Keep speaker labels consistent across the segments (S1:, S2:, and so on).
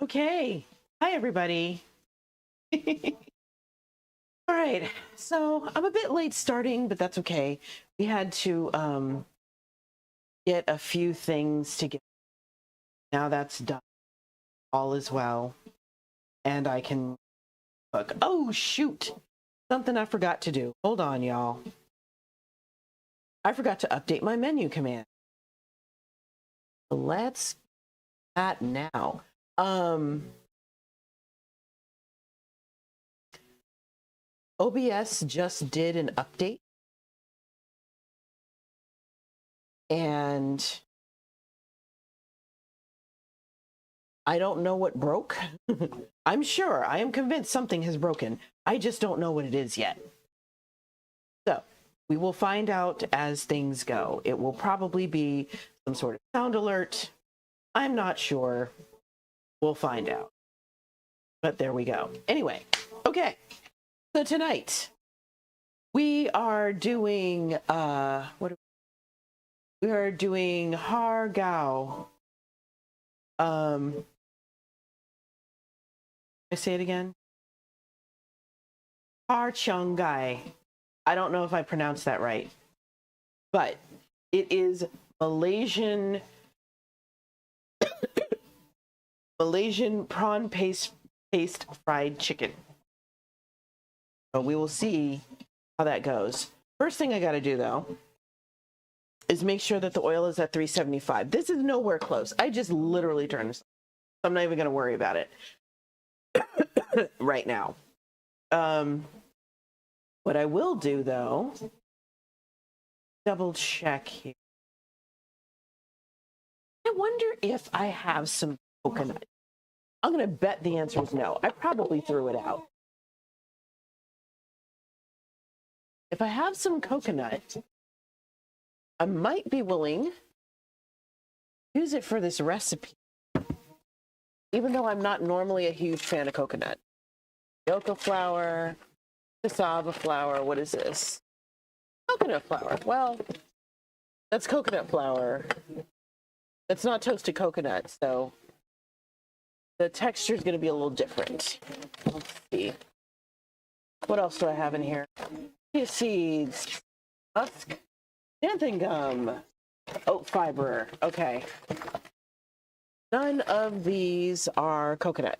S1: Okay. Hi, everybody. All right. So I'm a bit late starting, but that's okay. We had to get a few things together. Now that's done. All is well. And I can cook. Oh, shoot. Something I forgot to do. Hold on, y'all. I forgot to update my menu command. Let's do that now. OBS just did an update. And I don't know what broke. I'm sure, I am convinced something has broken. I just don't know what it is yet. So we will find out as things go. It will probably be some sort of sound alert. I'm not sure. We'll find out. But there we go. Anyway, okay. So tonight we are doing we are doing Har Gao. I say it again. Har Cheong Gai. I don't know if I pronounced that right, but it is Malaysian prawn paste fried chicken. So we will see how that goes. First thing I got to do though is make sure that the oil is at 375. This is nowhere close. I just literally turned this on. So I'm not even going to worry about it right now. What I will do though, double check here. I wonder if I have some coconut. I'm going to bet the answer is no. I probably threw it out. If I have some coconut, I might be willing to use it for this recipe, even though I'm not normally a huge fan of coconut. Yoga flour, cassava flour, what is this? Coconut flour. Well, that's coconut flour. That's not toasted coconut, so the texture is going to be a little different. Let's see. What else do I have in here? Chia seeds, musk, xanthan gum, oat fiber. Okay. None of these are coconut.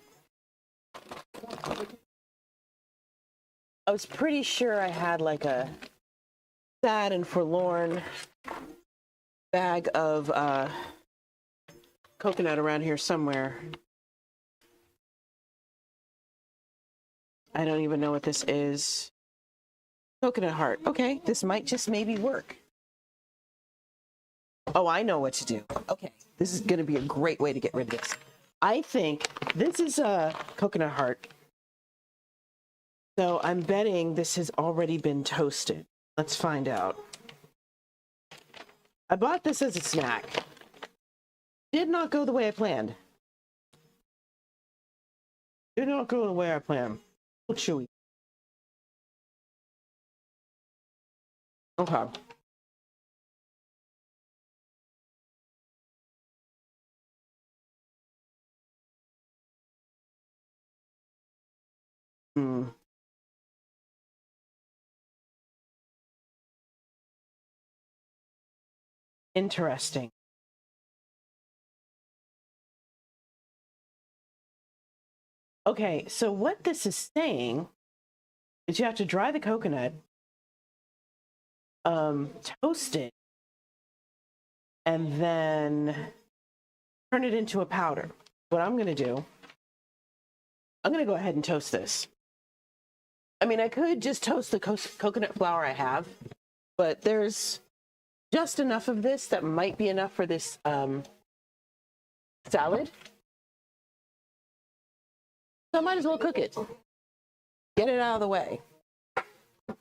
S1: I was pretty sure I had like a sad and forlorn bag of coconut around here somewhere. I don't even know what this is. Coconut heart. Okay, this might just maybe work. Oh, I know what to do. Okay, this is going to be a great way to get rid of this. I think this is a coconut heart. So I'm betting this has already been toasted. Let's find out. I bought this as a snack. Did not go the way I planned. Did not go the way I planned. A little chewy. Okay. Interesting. Okay, so what this is saying is you have to dry the coconut, toast it, and then turn it into a powder. What I'm going to do, I'm going to go ahead and toast this. I mean, I could just toast the coconut flour I have, but there's just enough of this that might be enough for this salad. So I might as well cook it. Get it out of the way. All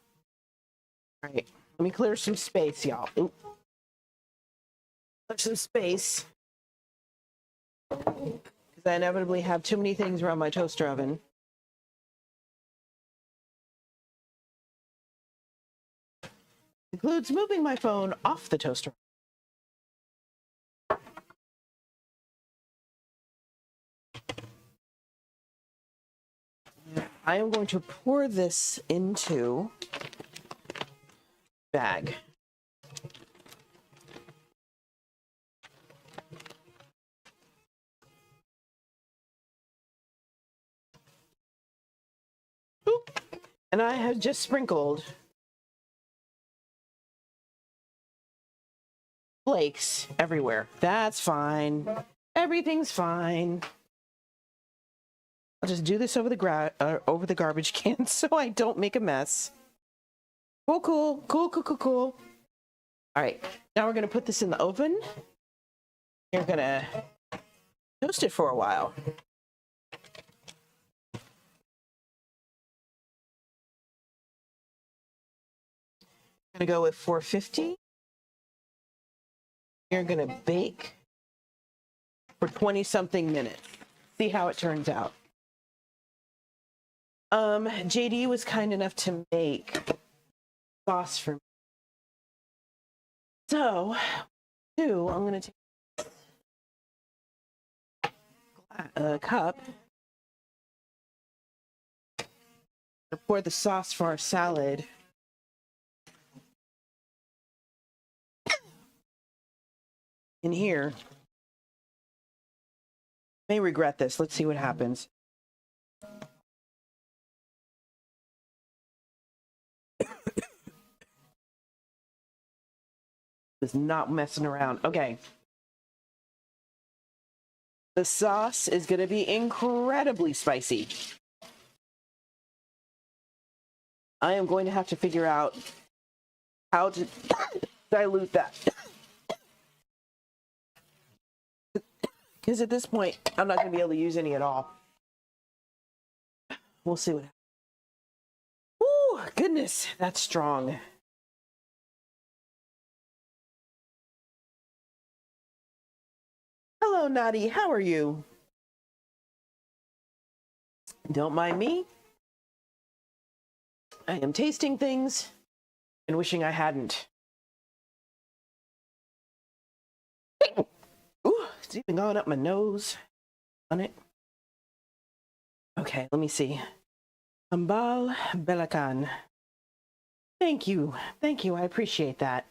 S1: right, let me clear some space, y'all. Clear some space. Because I inevitably have too many things around my toaster oven. Includes moving my phone off the toaster. I am going to pour this into bag. Oop. And I have just sprinkled flakes everywhere. That's fine. Everything's fine. I'll just do this over the garbage can so I don't make a mess. Cool. All right, now we're gonna put this in the oven. You're gonna toast it for a while. I'm gonna go with 450. You're gonna bake for 20 something minutes. See how it turns out. JD was kind enough to make sauce for me. So, I'm gonna take a cup, pour the sauce for our salad. In here. May regret this. Let's see what happens. Is not messing around. Okay. The sauce is going to be incredibly spicy. I am going to have to figure out how to dilute that. Because at this point, I'm not going to be able to use any at all. We'll see what happens. Ooh, goodness, that's strong. Hello, Nadi. How are you? Don't mind me. I am tasting things and wishing I hadn't. Ooh, it's even going up my nose on it. Okay, let me see. Ambal Belacan. Thank you. I appreciate that.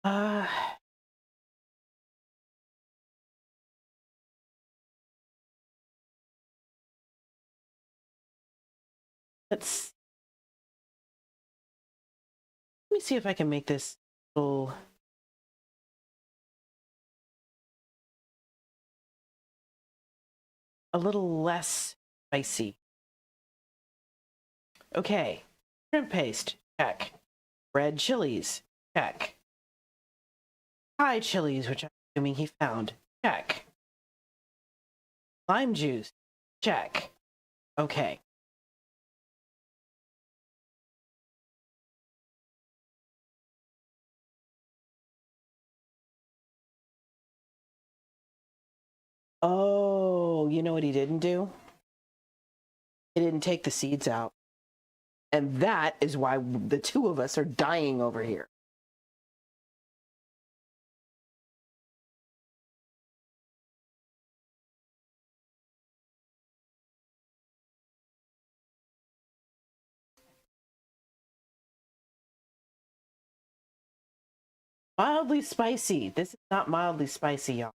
S1: Let me see if I can make this a little less spicy. Okay, shrimp paste, check. Red chilies, check. Thai chilies, which I'm assuming he found, check. Lime juice, check. Okay. Oh, you know what he didn't do? He didn't take the seeds out. And that is why the two of us are dying over here. Mildly spicy. This is not mildly spicy, y'all.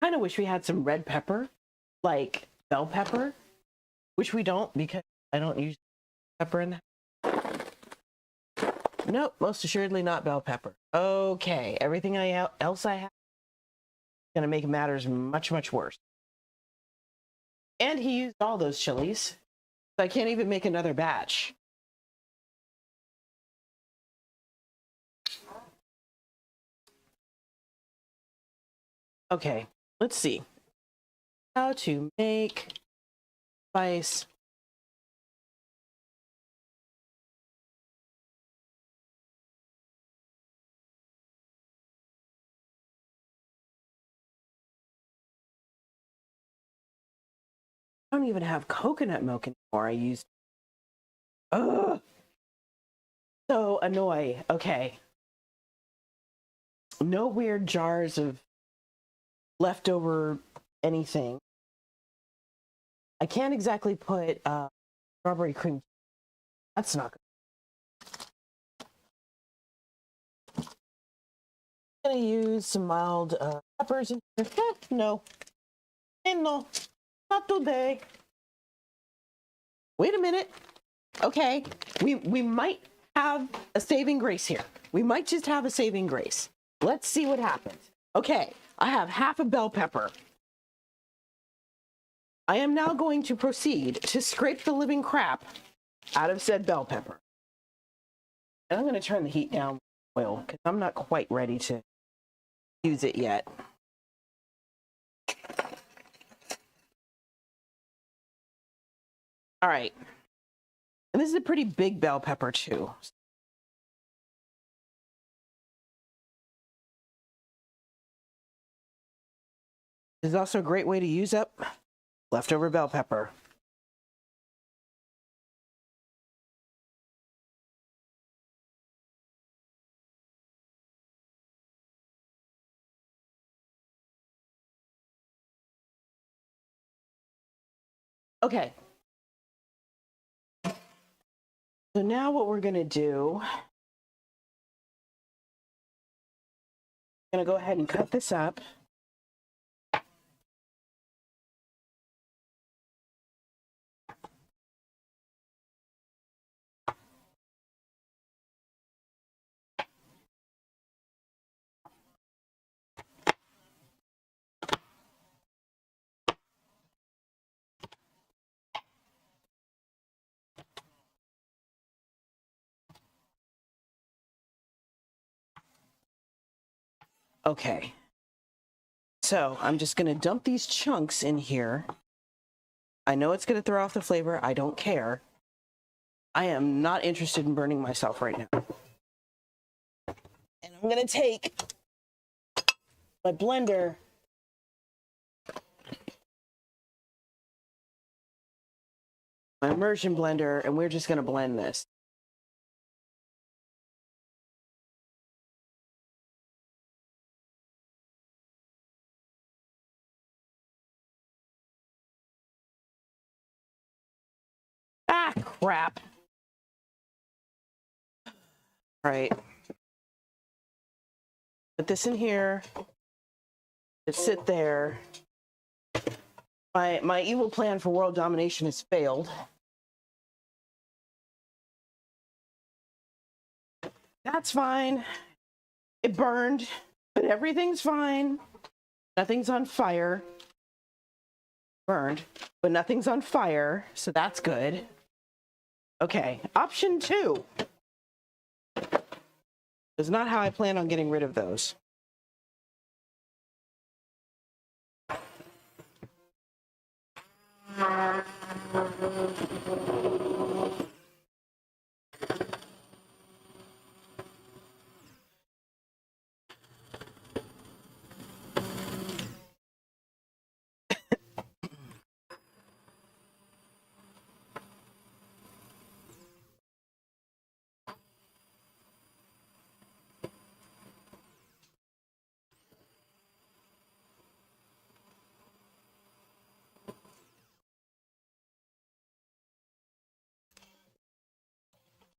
S1: Kind of wish we had some red pepper, like bell pepper, which we don't because I don't use pepper in that. Nope, most assuredly not bell pepper. Okay, everything else I have is going to make matters much, much worse. And he used all those chilies, so I can't even make another batch. Okay, let's see how to make spice. I don't even have coconut milk anymore. I used. Ugh. So annoying. Okay. No weird jars of leftover anything. I can't exactly put strawberry cream. That's not good. I'm gonna use some mild peppers in here. No. No, not today. Wait a minute. Okay, we might have a saving grace here. We might just have a saving grace. Let's see what happens. Okay, I have half a bell pepper. I am now going to proceed to scrape the living crap out of said bell pepper. And I'm going to turn the heat down with oil because I'm not quite ready to use it yet. All right. And this is a pretty big bell pepper too. This is also a great way to use up leftover bell pepper. Okay. So now what we're going to do, I'm going to go ahead and cut this up. Okay. So I'm just going to dump these chunks in here. I know it's going to throw off the flavor. I don't care. I am not interested in burning myself right now. And I'm going to take my blender, my immersion blender, and we're just going to blend this. Ah, crap. All right. Put this in here. Just sit there. My evil plan for world domination has failed. That's fine. It burned, but everything's fine. Nothing's on fire. Burned, but nothing's on fire, so that's good. Okay, option 2 is not how I plan on getting rid of those.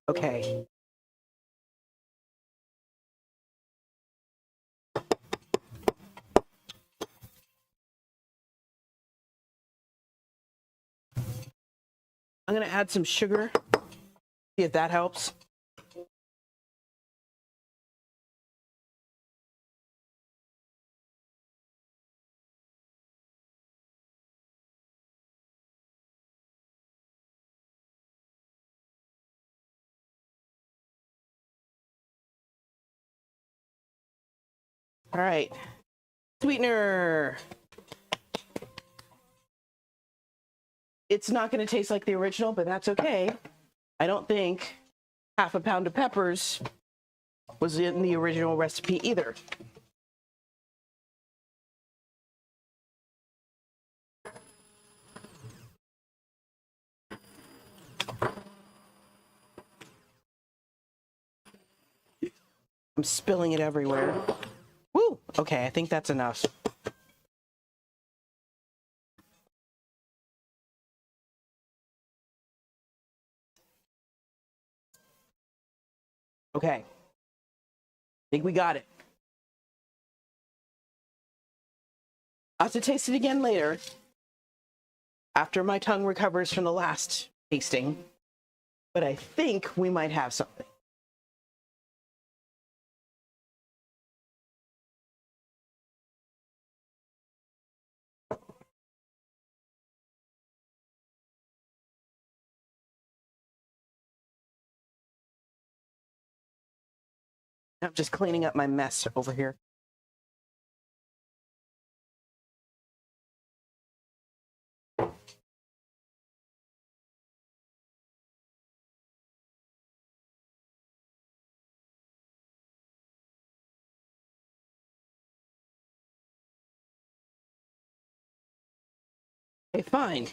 S1: Okay. I'm going to add some sugar. See if that helps. All right. Sweetener. It's not going to taste like the original, but that's okay. I don't think half a pound of peppers was in the original recipe either. I'm spilling it everywhere. Okay, I think that's enough. Okay. I think we got it. I'll have to taste it again later, after my tongue recovers from the last tasting. But I think we might have something. I'm just cleaning up my mess over here. Okay, fine.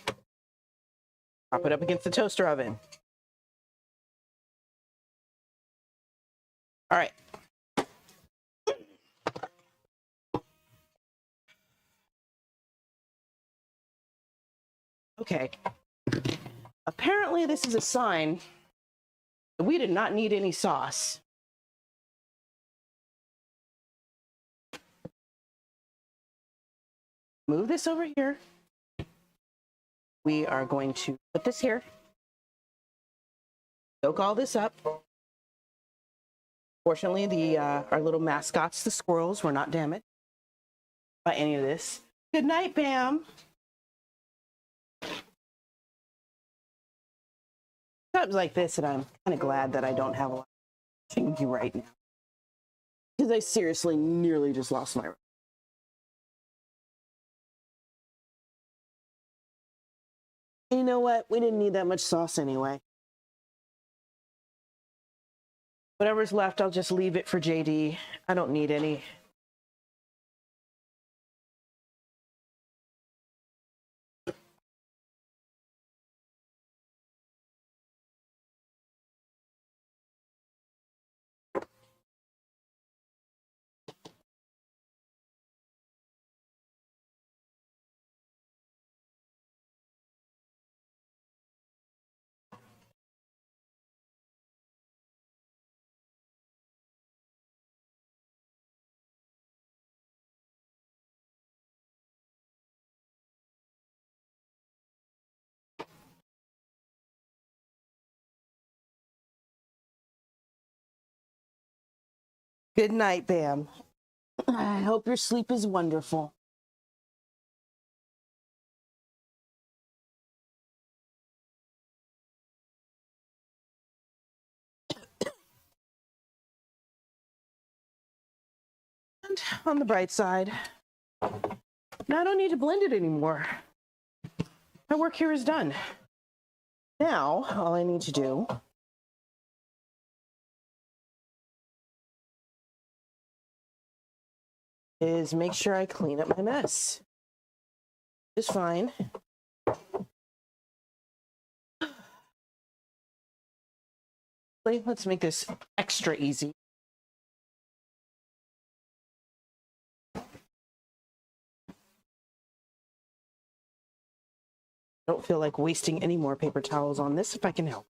S1: Pop it up against the toaster oven. All right. Okay. Apparently this is a sign that we did not need any sauce. Move this over here. We are going to put this here. Soak all this up. Fortunately, our little mascots, the squirrels, were not damaged by any of this. Good night, Bam. Times like this, and I'm kind of glad that I don't have a lot to do right now, because I seriously nearly just lost my. You know what? We didn't need that much sauce anyway. Whatever's left, I'll just leave it for JD. I don't need any. Good night, Bam. I hope your sleep is wonderful. And on the bright side, now I don't need to blend it anymore. My work here is done. Now, all I need to do is make sure I clean up my mess. Just fine. Let's make this extra easy. Don't feel like wasting any more paper towels on this if I can help.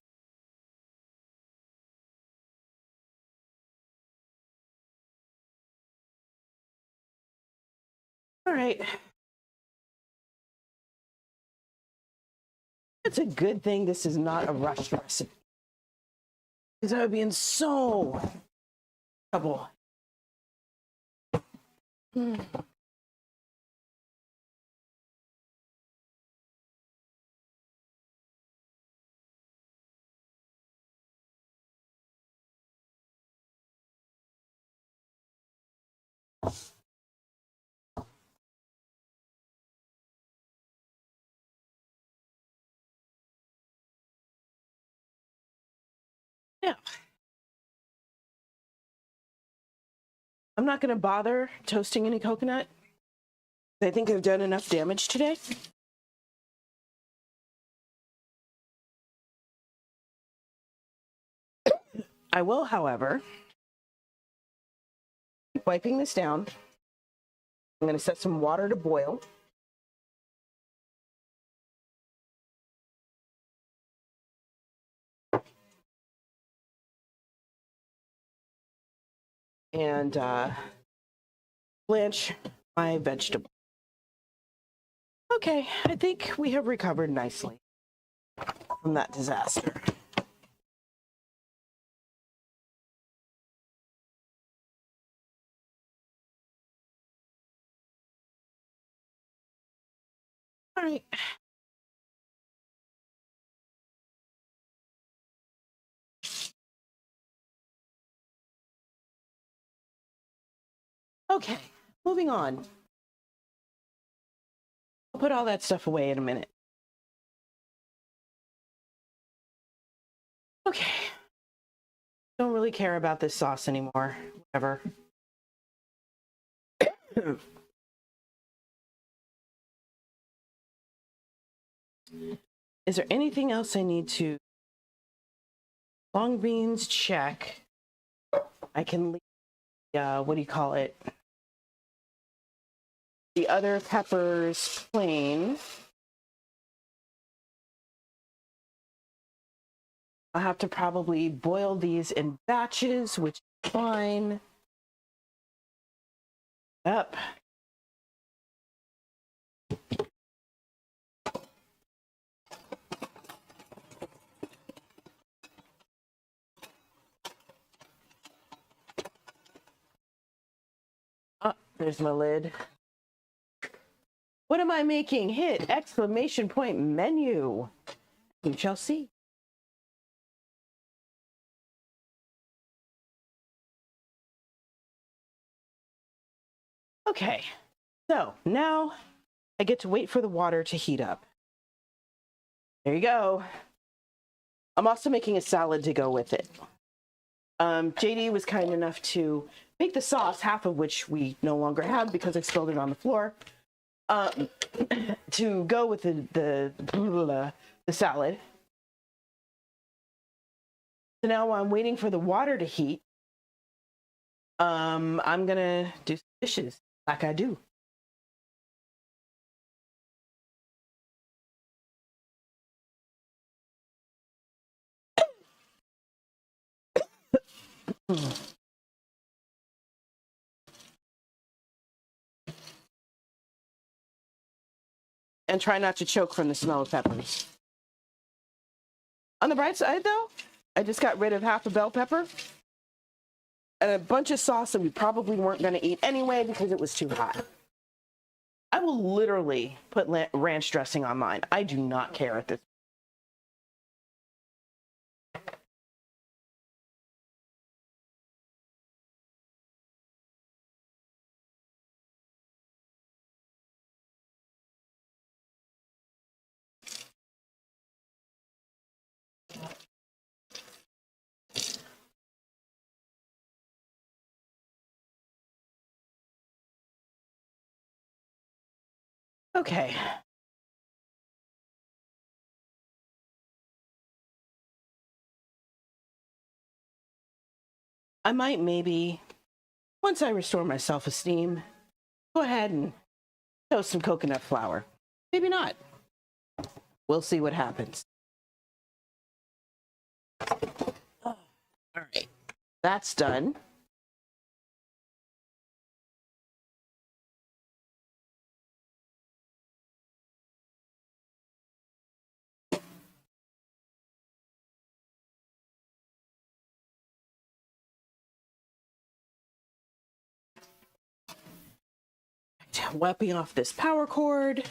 S1: All right. It's a good thing this is not a rushed recipe, because I would be in so trouble. Yeah. I'm not going to bother toasting any coconut. I think I've done enough damage today. I will, however, keep wiping this down I'm going to set some water to boil. And blanch my vegetable. Okay, I think we have recovered nicely from that disaster. All right. Okay, moving on. I'll put all that stuff away in a minute. Okay. Don't really care about this sauce anymore. Whatever. Is there anything else I need to? Long beans, check. I can leave, what do you call it? The other peppers plain. I'll have to probably boil these in batches, which is fine. Up. Oh, there's my lid. What am I making? Hit exclamation point menu. You shall see. Okay, so now I get to wait for the water to heat up. There you go. I'm also making a salad to go with it. JD was kind enough to make the sauce, half of which we no longer have because I spilled it on the floor, to go with the salad. So now while I'm waiting for the water to heat, I'm gonna do some dishes like I do. And try not to choke from the smell of peppers. On the bright side, though, I just got rid of half a bell pepper and a bunch of sauce that we probably weren't going to eat anyway because it was too hot. I will literally put ranch dressing on mine. I do not care at this. Okay. I might maybe, once I restore my self-esteem, go ahead and toast some coconut flour. Maybe not. We'll see what happens. All right. That's done. Wiping off this power cord.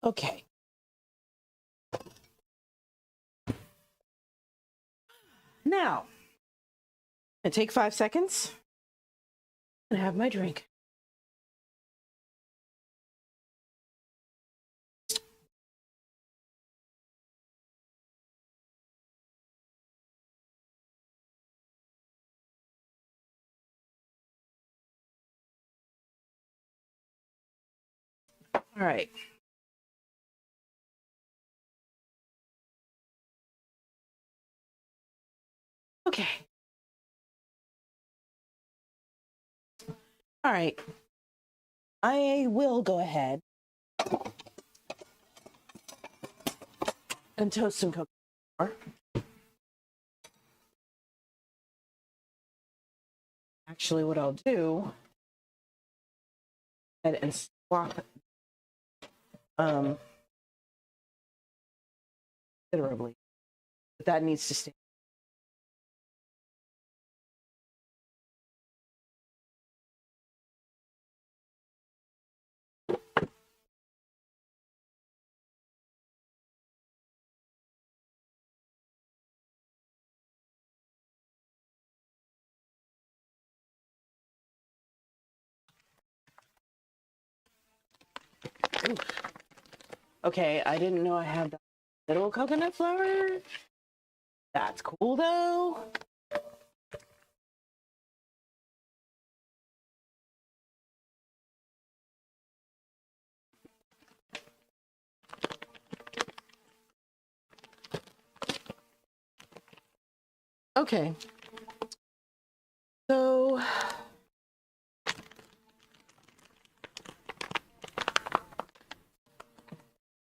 S1: Okay. Now, I take 5 seconds and have my drink. All right. Okay. All right. I will go ahead and toast some coconut flour. Actually, what I'll do and swap considerably, but that needs to stay. Ooh. Okay, I didn't know I had that little coconut flour. That's cool though. Okay. So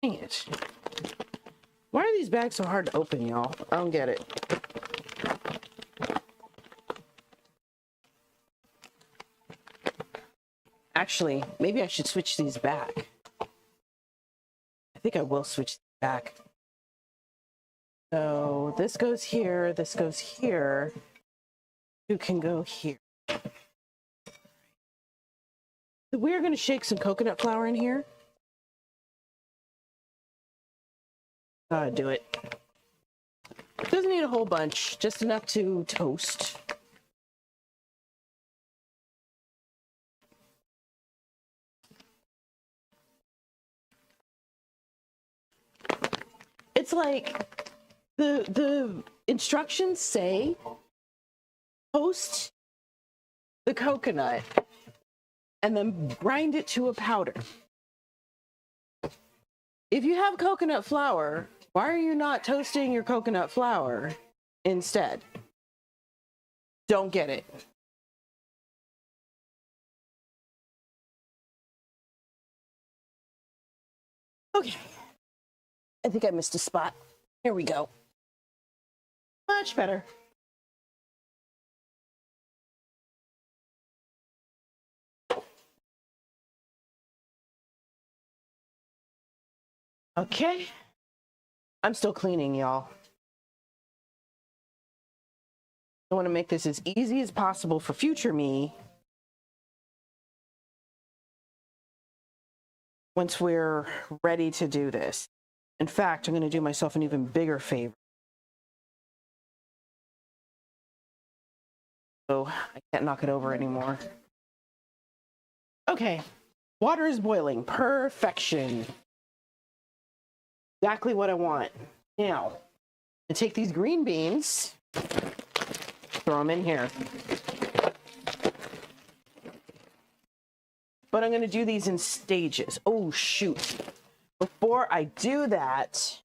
S1: dang it. Why are these bags so hard to open, y'all? I don't get it. Actually, maybe I should switch these back. I think I will switch back. So this goes here, this goes here. You can go here. So we're going to shake some coconut flour in here. Do it. Doesn't need a whole bunch, just enough to toast. It's like the instructions say toast the coconut and then grind it to a powder. If you have coconut flour, why are you not toasting your coconut flour instead? Don't get it. Okay. I think I missed a spot. Here we go. Much better. Okay. I'm still cleaning, y'all. I want to make this as easy as possible for future me once we're ready to do this. In fact, I'm going to do myself an even bigger favor. So I can't knock it over anymore. Okay. Water is boiling. Perfection. Exactly what I want. Now, I take these green beans, throw them in here. But I'm going to do these in stages. Oh, shoot. Before I do that,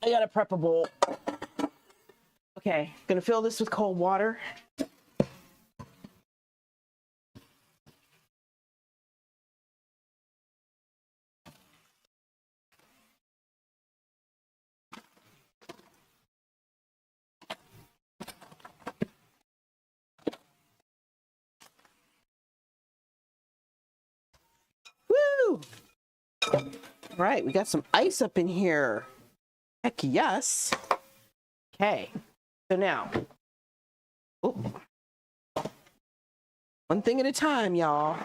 S1: I got to prep a bowl. Okay, going to fill this with cold water. Woo! All right, we got some ice up in here. Heck yes. Okay, so now, one thing at a time, y'all.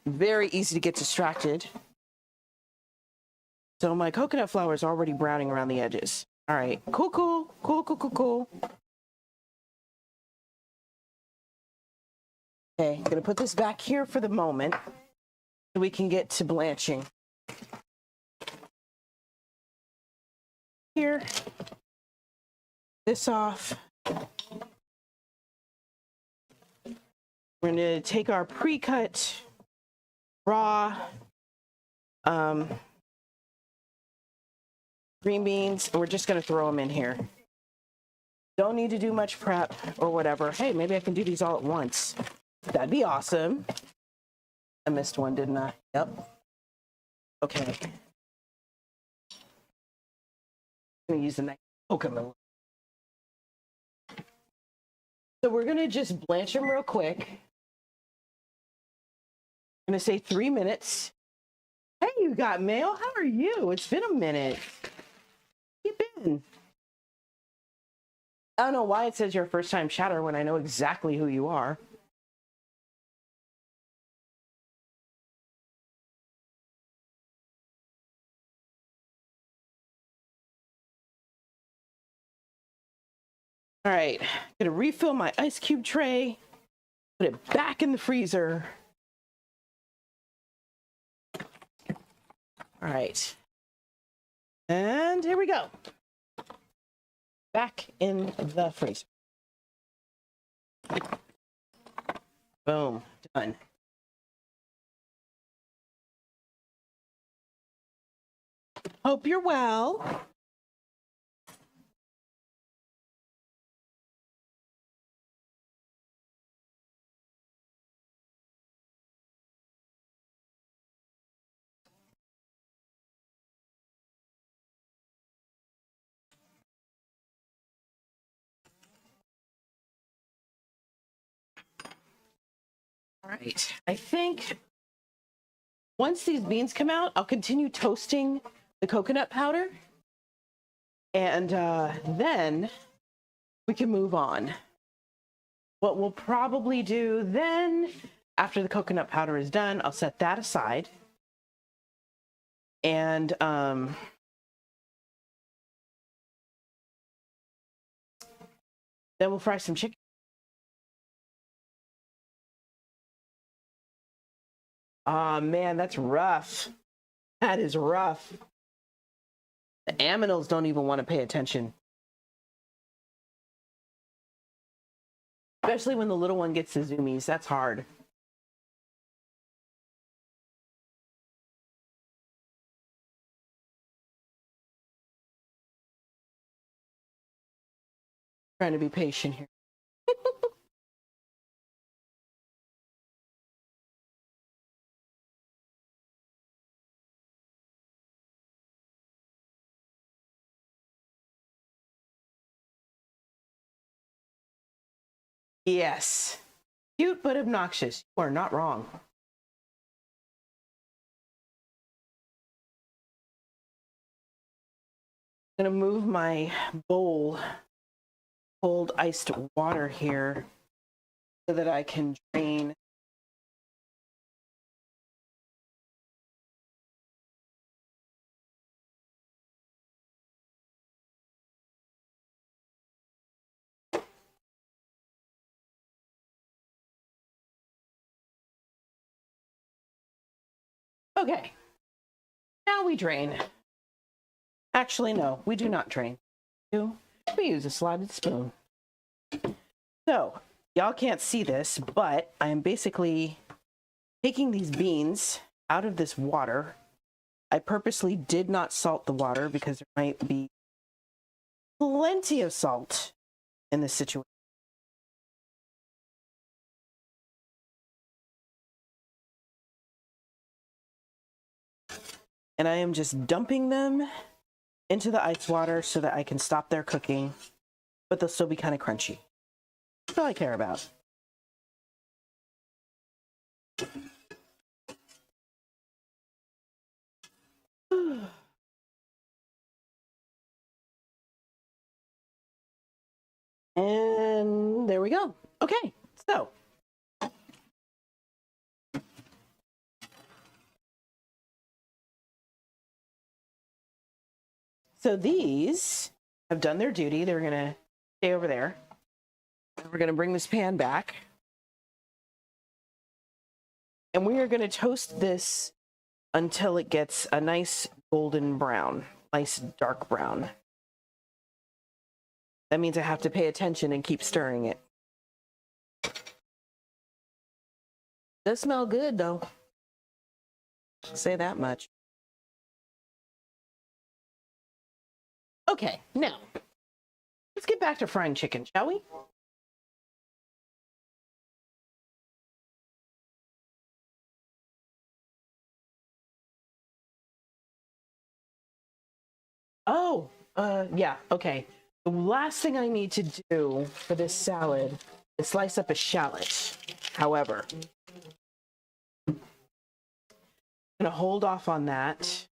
S1: Very easy to get distracted. So my coconut flour is already browning around the edges. All right, cool. Okay, gonna put this back here for the moment so we can get to blanching. Here, this off. We're going to take our pre-cut raw green beans, and we're just going to throw them in here. Don't need to do much prep or whatever. Hey, maybe I can do these all at once. That'd be awesome. I missed one, didn't I? Yep. Okay. I'm going to use the next coconut. So we're going to just blanch them real quick. I'm going to say 3 minutes. Hey, you got mail? How are you? It's been a minute. How you been? I don't know why it says you're a first-time chatter when I know exactly who you are. All right, I'm gonna refill my ice cube tray, put it back in the freezer. All right, and here we go. Back in the freezer. Boom, done. Hope you're well. All right, I think once these beans come out, I'll continue toasting the coconut powder, and then we can move on. What we'll probably do then, after the coconut powder is done, I'll set that aside, and then we'll fry some chicken. Oh man, that's rough. That is rough. The aminals don't even want to pay attention. Especially when the little one gets the zoomies. That's hard. Trying to be patient here. Yes. Cute but obnoxious. You are not wrong. I'm going to move my bowl, cold iced water here, so that I can drain. Okay. Now we drain. Actually, no, we do not drain. We use a slotted spoon. So, y'all can't see this, but I am basically taking these beans out of this water. I purposely did not salt the water because there might be plenty of salt in this situation. And I am just dumping them into the ice water so that I can stop their cooking, but they'll still be kind of crunchy. That's all I care about. And there we go. Okay, so these have done their duty. They're gonna stay over there. We're gonna bring this pan back, and we are gonna toast this until it gets a nice golden brown, nice dark brown. That means I have to pay attention and keep stirring it. Does smell good though. I'll say that much. Okay, now let's get back to frying chicken, shall we? Oh, yeah, okay. The last thing I need to do for this salad is slice up a shallot. However, I'm gonna hold off on that.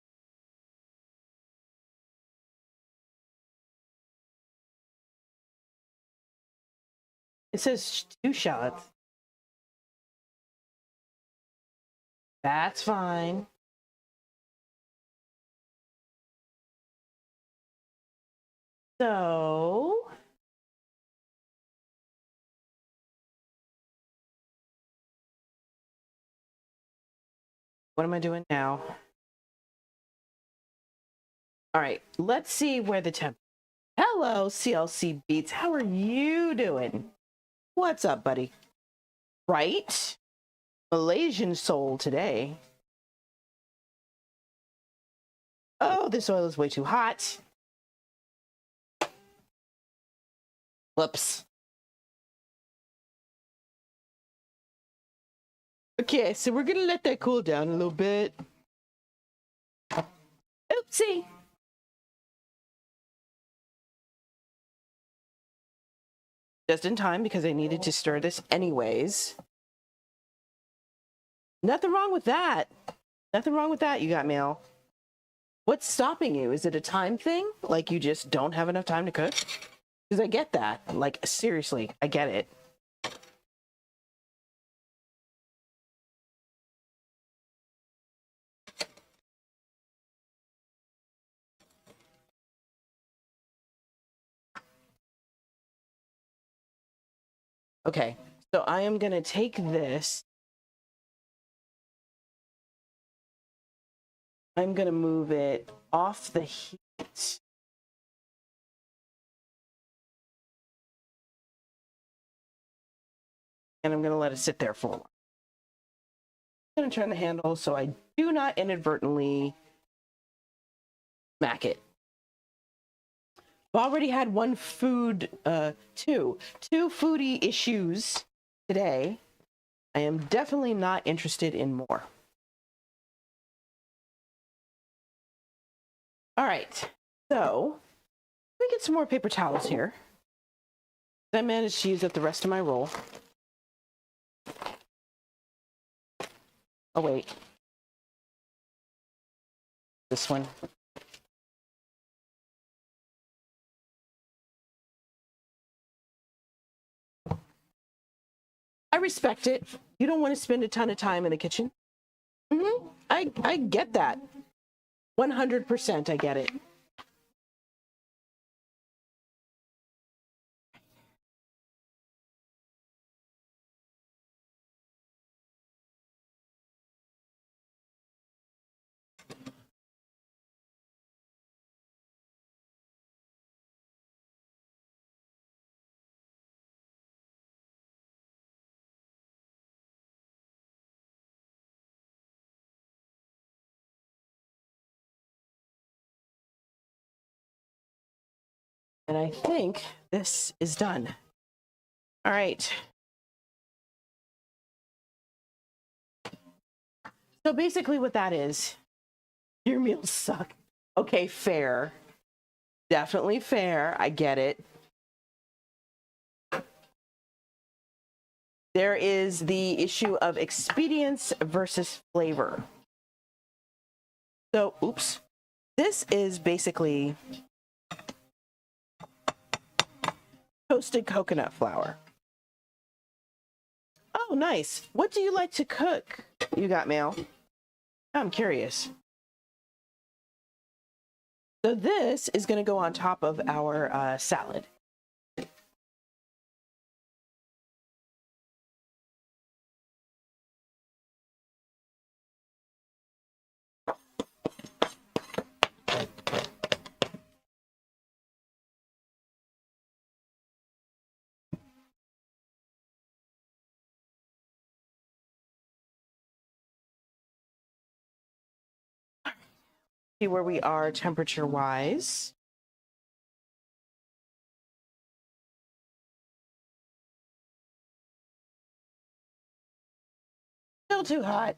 S1: It says 2 shallots. That's fine. So, what am I doing now? All right, let's see where the temp. Hello, CLC Beats. How are you doing? What's up, buddy? Right? Malaysian soul today. Oh, this oil is way too hot. Whoops. Okay, so we're gonna let that cool down a little bit. Oopsie. Just in time because I needed to stir this anyways. Nothing wrong with that. Nothing wrong with that, you got mail. What's stopping you? Is it a time thing? Like you just don't have enough time to cook? Because I get that. Like, seriously, I get it. Okay, so I am gonna take this. I'm gonna move it off the heat. And I'm gonna let it sit there for a while. I'm gonna turn the handle so I do not inadvertently smack it. I've already had two foodie issues today. I am definitely not interested in more. All right, so let me get some more paper towels here. I managed to use up the rest of my roll. Oh, wait. This one. I respect it. You don't want to spend a ton of time in the kitchen. I get that. 100% I get it. And I think this is done. All right. So basically what that is, your meals suck. Okay, fair. Definitely fair. I get it. There is the issue of expedience versus flavor. So, oops. This is basically toasted coconut flour. Oh, nice. What do you like to cook? You got mail. I'm curious. So this is going to go on top of our salad. See where we are temperature wise. Still too hot,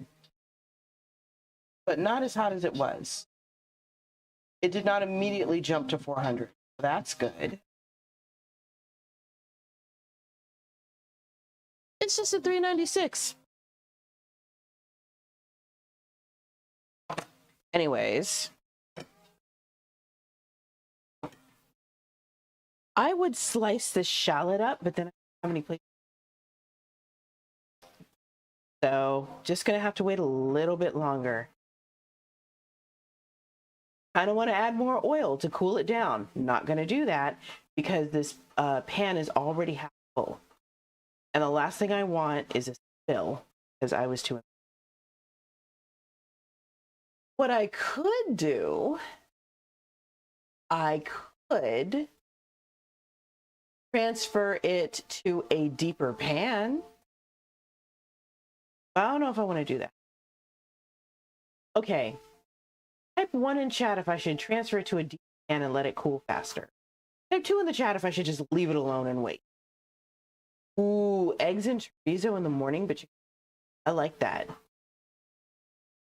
S1: but not as hot as it was. It did not immediately jump to 400. That's good. It's just at 396. Anyways, I would slice this shallot up, but then I don't have any plates. So just gonna have to wait a little bit longer. Kind of want to add more oil to cool it down. Not gonna do that because this pan is already half full. And the last thing I want is a spill because I was too. What I could do, I could transfer it to a deeper pan. I don't know if I want to do that. Okay. Type 1 in chat if I should transfer it to a deep pan and let it cool faster. Type 2 in the chat if I should just leave it alone and wait. Ooh, eggs and chorizo in the morning, but I like that.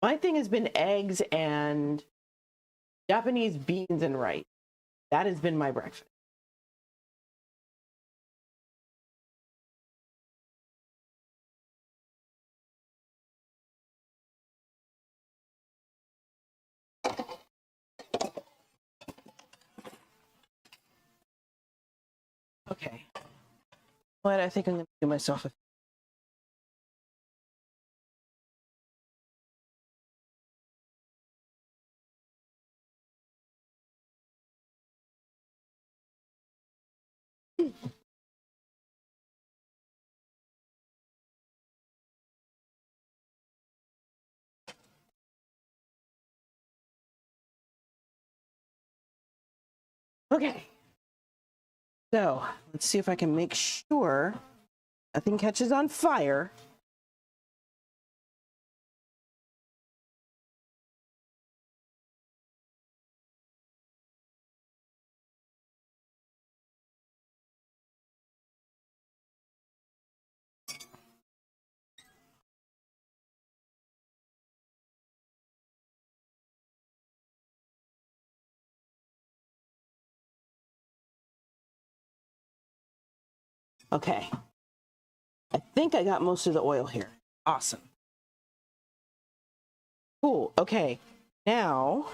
S1: My thing has been eggs and Japanese beans and rice. That has been my breakfast. Okay. But I think I'm going to do myself a Okay. So let's see if I can make sure nothing catches on fire. Okay. I think I got most of the oil here. Awesome. Cool. Okay. Now,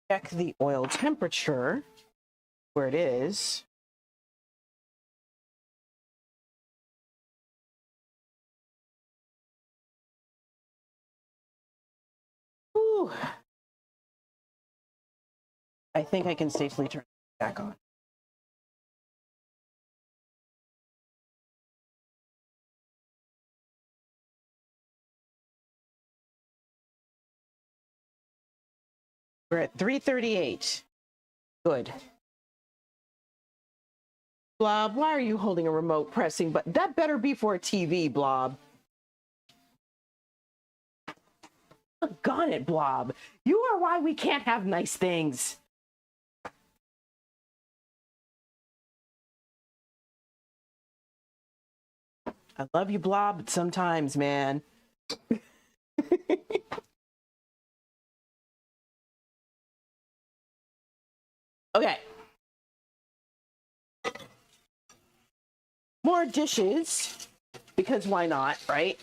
S1: check the oil temperature where it is. Whew. I think I can safely turn it back on. We're at 338. Good. Blob, why are you holding a remote pressing button? That better be for a TV, Blob. Doggone it, Blob. You are why we can't have nice things. I love you, Blob, but sometimes, man. Okay. More dishes, because why not, right?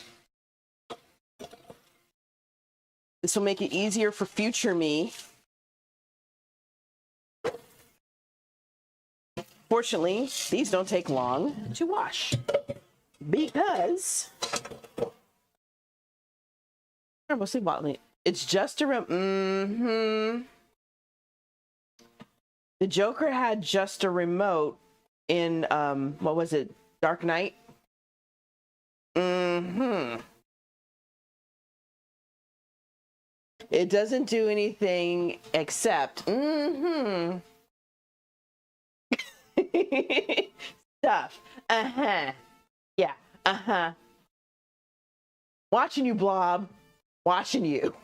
S1: This will make it easier for future me. Fortunately, these don't take long to wash because they're mostly bottling. It's just a The Joker had just a remote in what was it? Dark Knight? It doesn't do anything except stuff. Yeah. Watching you, Blob. Watching you.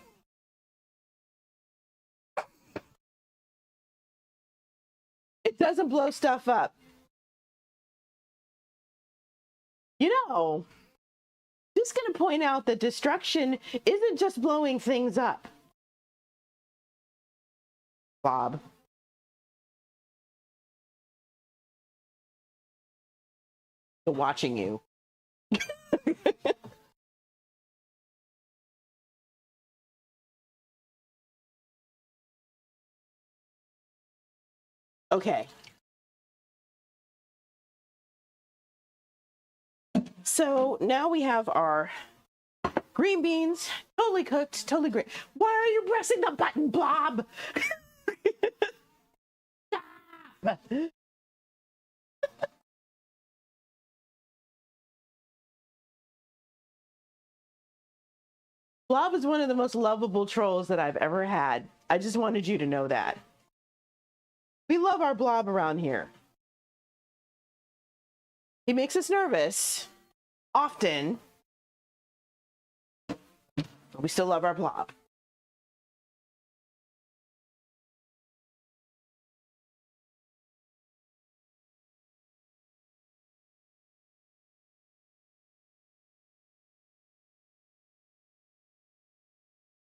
S1: It doesn't blow stuff up. You know, just going to point out that destruction isn't just blowing things up. Bob. Watching you. Okay. So now we have our green beans, totally cooked, totally great. Why are you pressing the button, Blob? Stop. Blob is one of the most lovable trolls that I've ever had. I just wanted you to know that. We love our Blob around here. He makes us nervous, often. But we still love our Blob.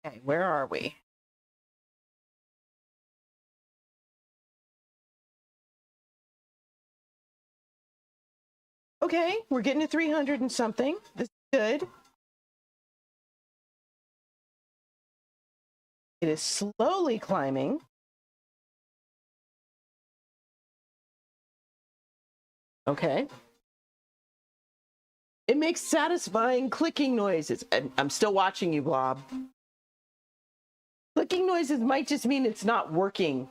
S1: Okay, where are we? Okay, we're getting to 300 and something. This is good. It is slowly climbing. Okay. It makes satisfying clicking noises. I'm still watching you, Blob. Clicking noises might just mean it's not working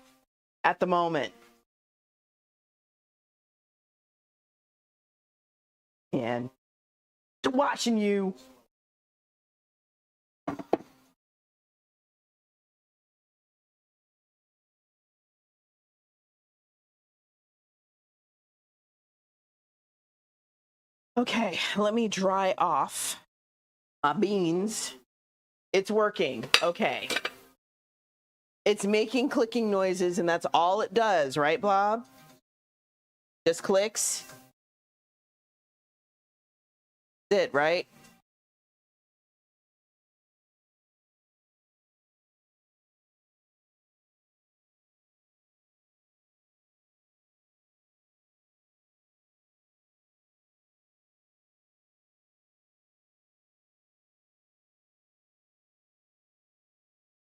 S1: at the moment. And watching you. Okay, let me dry off my beans. It's working. Okay. It's making clicking noises, and that's all it does, right, Blob? Just clicks. That's it, right?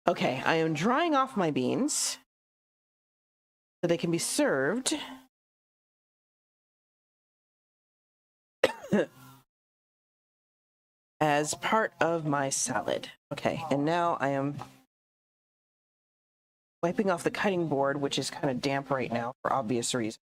S1: Okay, I am drying off my beans so they can be served. As part of my salad. Okay, and now I am wiping off the cutting board, which is kind of damp right now for obvious reasons.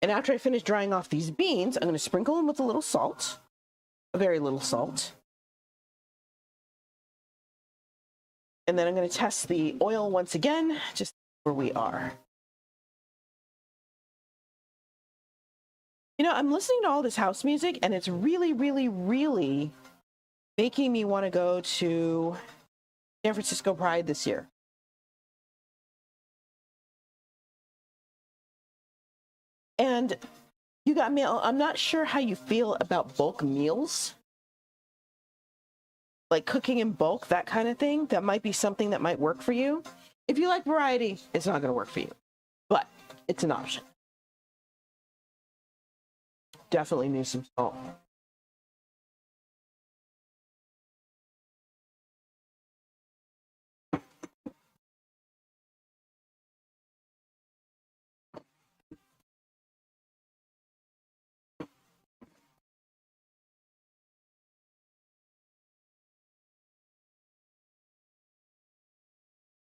S1: And after I finish drying off these beans, I'm going to sprinkle them with a little salt, a very little salt. And then I'm going to test the oil once again, just where we are. You know, I'm listening to all this house music, and it's really, really, really making me want to go to San Francisco Pride this year. And you got mail. I'm not sure how you feel about bulk meals, like cooking in bulk, that kind of thing. That might be something that might work for you. If you like variety, it's not going to work for you, but it's an option. Definitely need some salt.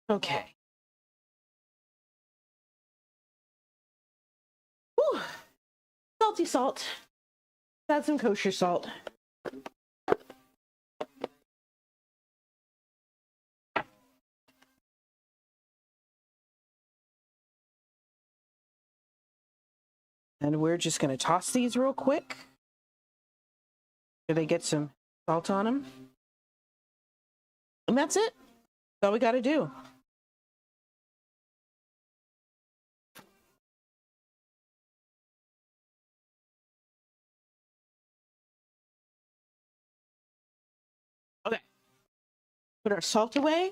S1: Okay. Whew. Salty salt. Add some kosher salt. And we're just going to toss these real quick. Do they get some salt on them? And that's it. That's all we got to do. Okay. Put our salt away.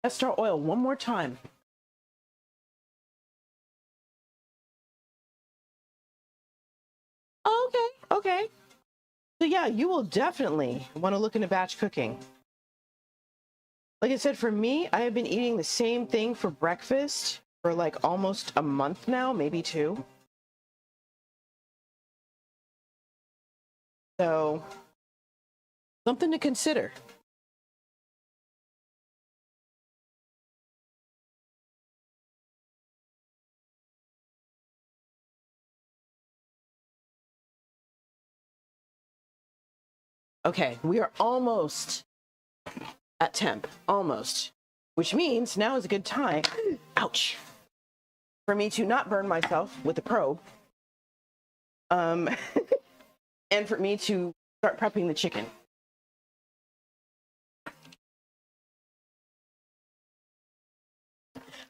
S1: Test our oil one more time. Okay, okay. So yeah, you will definitely want to look into batch cooking. Like I said, for me, I have been eating the same thing for breakfast for like almost a month now, maybe 2. So, something to consider. Okay, we are almost at temp, almost, which means now is a good time, ouch, for me to not burn myself with the probe, and for me to start prepping the chicken.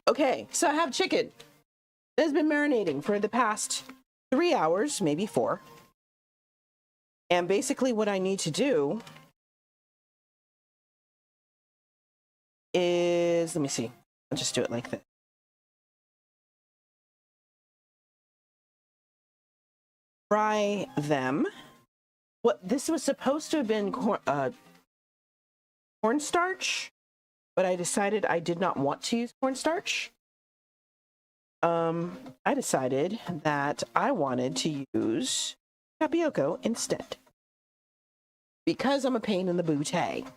S1: Okay, so I have chicken that has been marinating for the past 3 hours, maybe 4. And basically what I need to do is, let me see, I'll just do it like this. Fry them. What this was supposed to have been cornstarch, but I decided I did not want to use cornstarch. I decided that I wanted to use tapioca instead because I'm a pain in the bootay.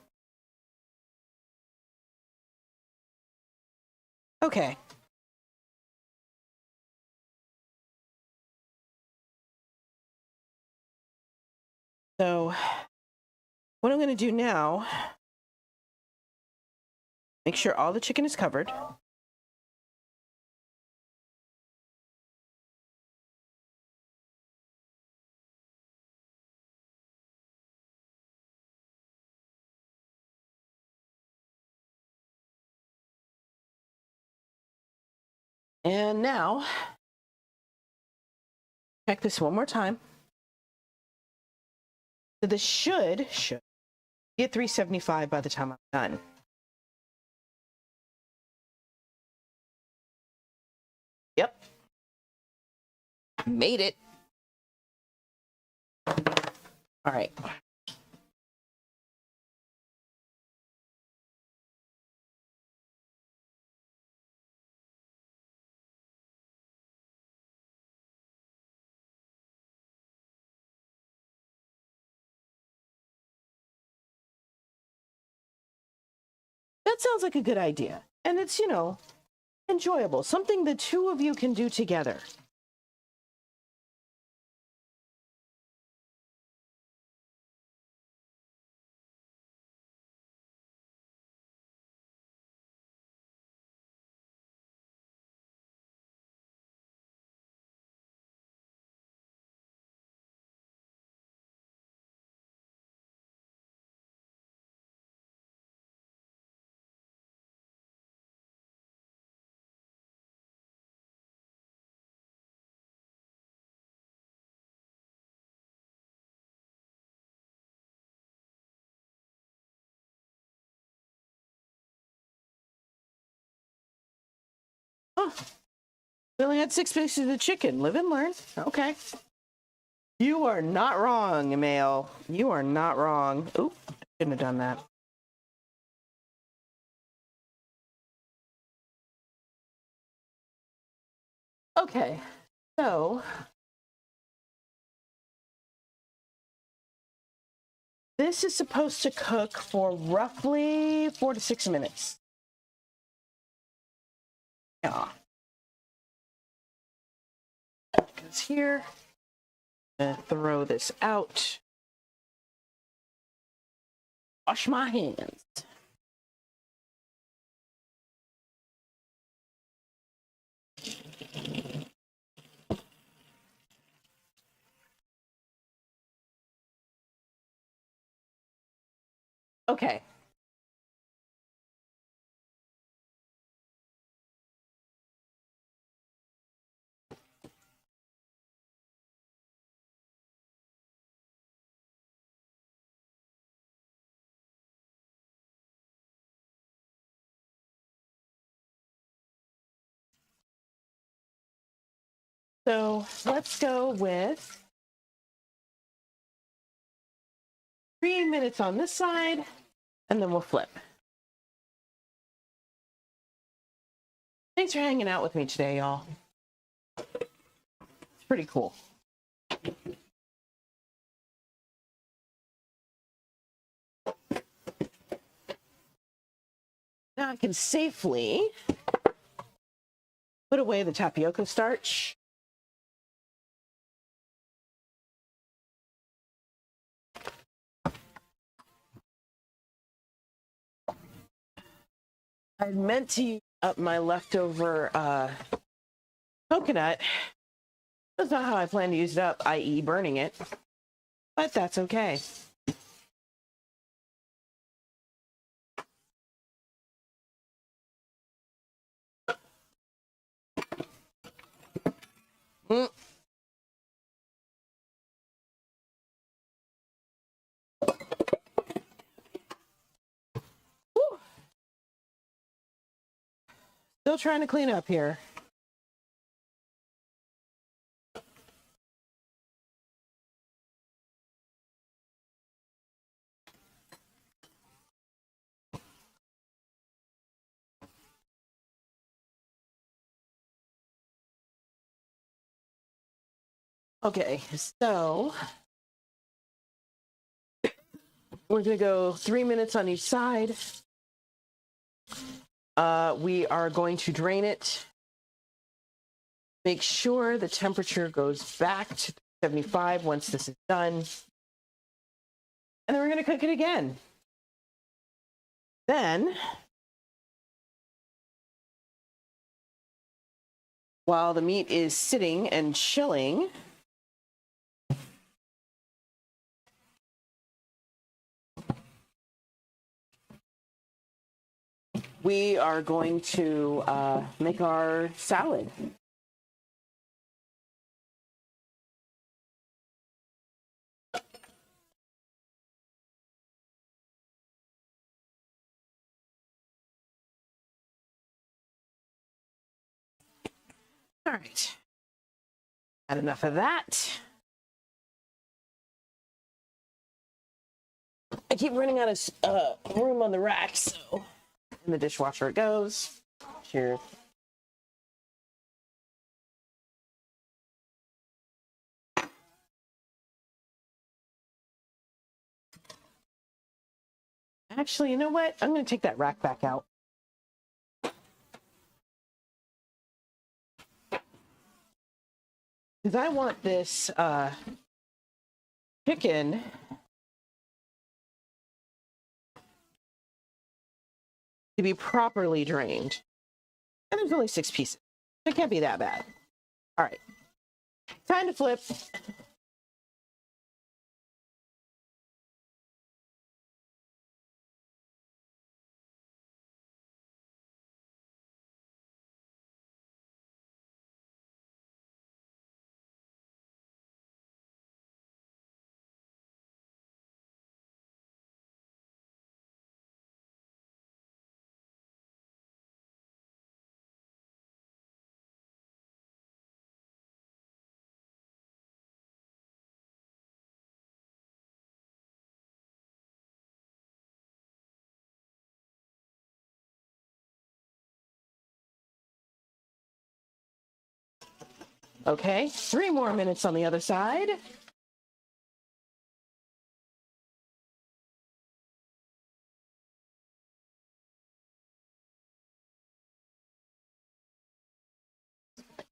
S1: Okay. So what I'm going to do now, make sure all the chicken is covered. And now, check this one more time. So this should be at 375 by the time I'm done. Yep. Made it. All right. That sounds like a good idea. And it's, enjoyable. Something the two of you can do together. Oh, we only had 6 pieces of chicken. Live and learn. Okay. You are not wrong, Emil. You are not wrong. Oop, shouldn't have done that. Okay, so this is supposed to cook for roughly 4 to 6 minutes. Yeah. Goes here. I'm gonna throw this out. Wash my hands. Okay. So let's go with 3 minutes on this side, and then we'll flip. Thanks for hanging out with me today, y'all. It's pretty cool. Now I can safely put away the tapioca starch. I meant to use up my leftover coconut. That's not how I plan to use it up, i.e. burning it, but that's okay. Mm. Whew. Still trying to clean up here. Okay, so we're gonna go 3 minutes on each side. We are going to drain it. Make sure the temperature goes back to 75 once this is done. And then we're gonna cook it again. Then, while the meat is sitting and chilling, we are going to make our salad. All right. Had enough of that. I keep running out of room on the rack, so in the dishwasher it goes. Cheers. Actually, you know what? I'm going to take that rack back out. Because I want this chicken to be properly drained. And there's only 6 pieces. It can't be that bad. All right. Time to flip. Okay, 3 more minutes on the other side.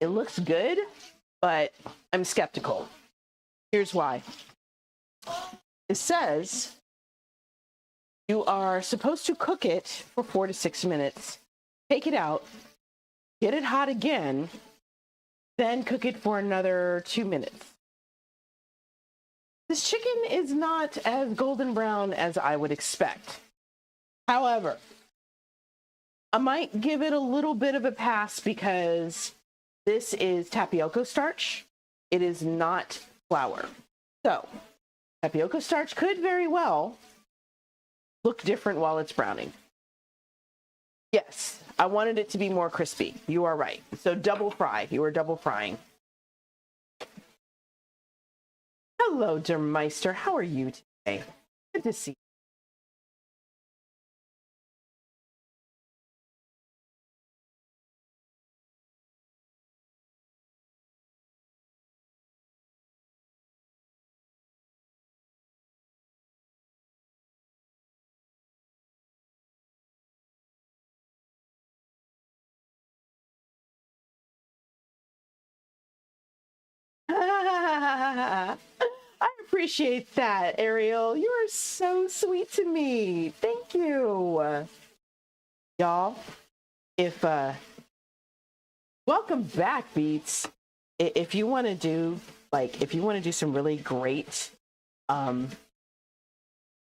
S1: It looks good, but I'm skeptical. Here's why. It says you are supposed to cook it for 4 to 6 minutes, take it out, get it hot again, then cook it for another 2 minutes. This chicken is not as golden brown as I would expect. However, I might give it a little bit of a pass because this is tapioca starch. It is not flour. So tapioca starch could very well look different while it's browning. Yes, I wanted it to be more crispy. You are right. So double fry. You are double frying. Hello, Dermeister. How are you today? Good to see you. I appreciate that, Ariel. You are so sweet to me. Thank you. Y'all, if welcome back, Beats. If you want to do some really great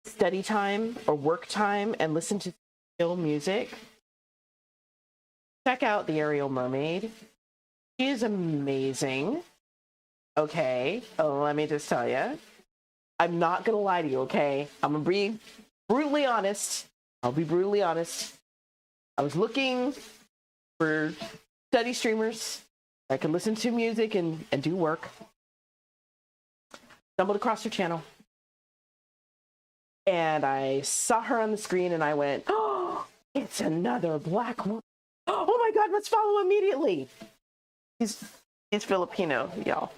S1: study time or work time and listen to chill music, check out the Ariel Mermaid. She is amazing. Okay, let me just tell you, I'm not gonna lie to you. Okay, I'm gonna be brutally honest. I'll be brutally honest. I was looking for study streamers I can listen to music and do work. Stumbled across her channel, and I saw her on the screen, and I went, "Oh, it's another black woman! Oh my God, let's follow immediately." He's Filipino, y'all.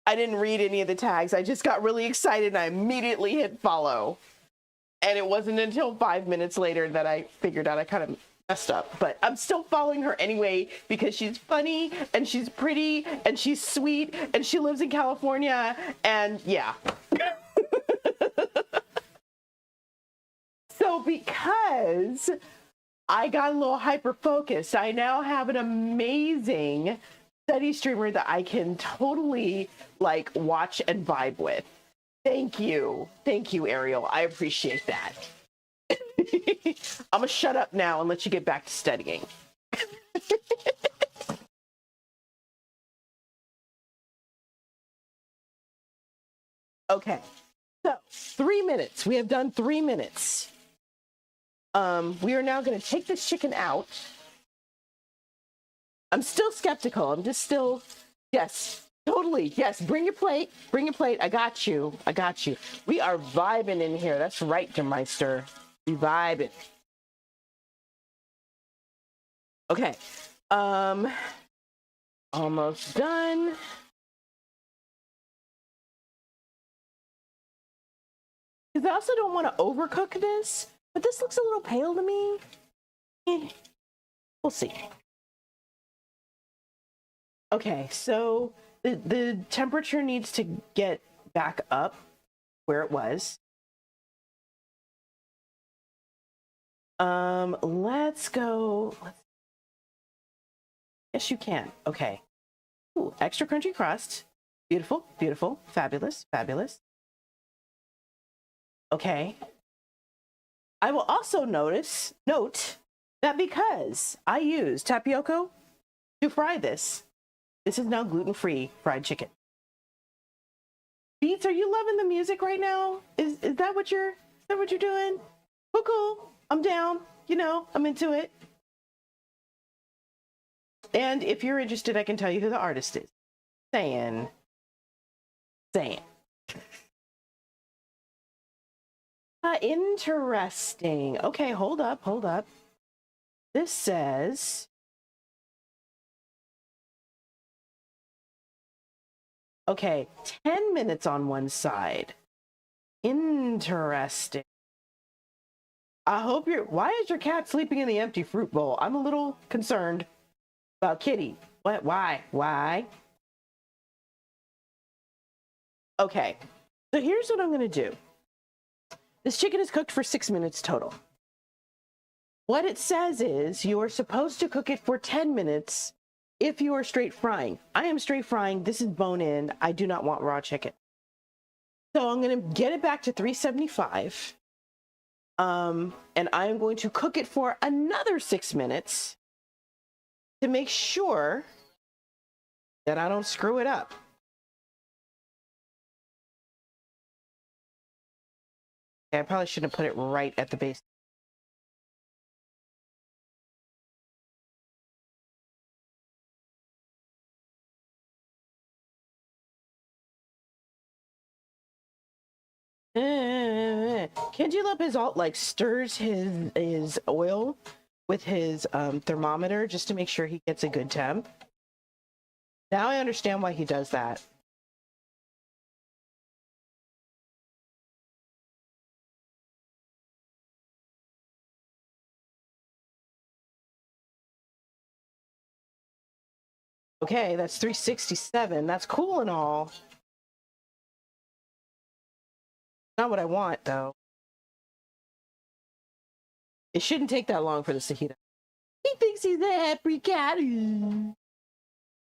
S1: I didn't read any of the tags. I just got really excited and I immediately hit follow. And it wasn't until 5 minutes later that I figured out I kind of messed up. But I'm still following her anyway because she's funny and she's pretty and she's sweet and she lives in California. And yeah. So because I got a little hyper focused, I now have an amazing study streamer that I can totally like watch and vibe with. Thank you, Ariel. I appreciate that. I'm gonna shut up now and let you get back to studying. Okay, so 3 minutes. We have done 3 minutes. We are now going to take this chicken out. I'm still skeptical. I'm just still, yes, totally. Yes, bring your plate. Bring your plate. I got you. I got you. We are vibing in here. That's right, Dermeister. We vibing. Okay. Almost done. Because I also don't want to overcook this, but this looks a little pale to me. We'll see. Okay, so the temperature needs to get back up where it was. Let's go. Yes, you can. Okay. Ooh, extra crunchy crust. Beautiful, beautiful, fabulous, fabulous. Okay. I will also note that because I use tapioca to fry this, this is now gluten-free fried chicken. Beats, are you loving the music right now? Is that what you're doing? Cool. I'm down. You know, I'm into it. And if you're interested, I can tell you who the artist is. Saying. Interesting. Okay, hold up. This says, okay, 10 minutes on one side. Interesting. I hope why is your cat sleeping in the empty fruit bowl? I'm a little concerned about Kitty. What? Why? Okay, so here's what I'm going to do. This chicken is cooked for 6 minutes total. What it says is you are supposed to cook it for 10 minutes if you are straight frying. I am straight frying. This is bone in. I do not want raw chicken. So I'm going to get it back to 375. And I'm going to cook it for another 6 minutes to make sure that I don't screw it up. Okay, I probably shouldn't have put it right at the base. Cantaloupe is all like stirs his oil with his thermometer just to make sure he gets a good temp. Now I understand why he does that. Okay, that's 367. That's cool and all. Not what I want, though. It shouldn't take that long for the fajita. He thinks he's a apricot.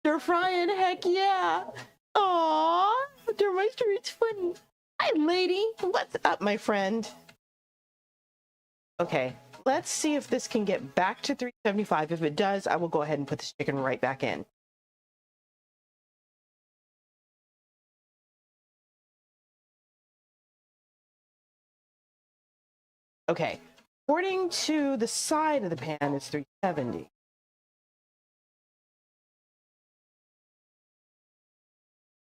S1: They're frying, heck yeah. Aww, the roaster is funny. Hi, lady. What's up, my friend? Okay, let's see if this can get back to 375. If it does, I will go ahead and put this chicken right back in. Okay, according to the side of the pan, it's 370.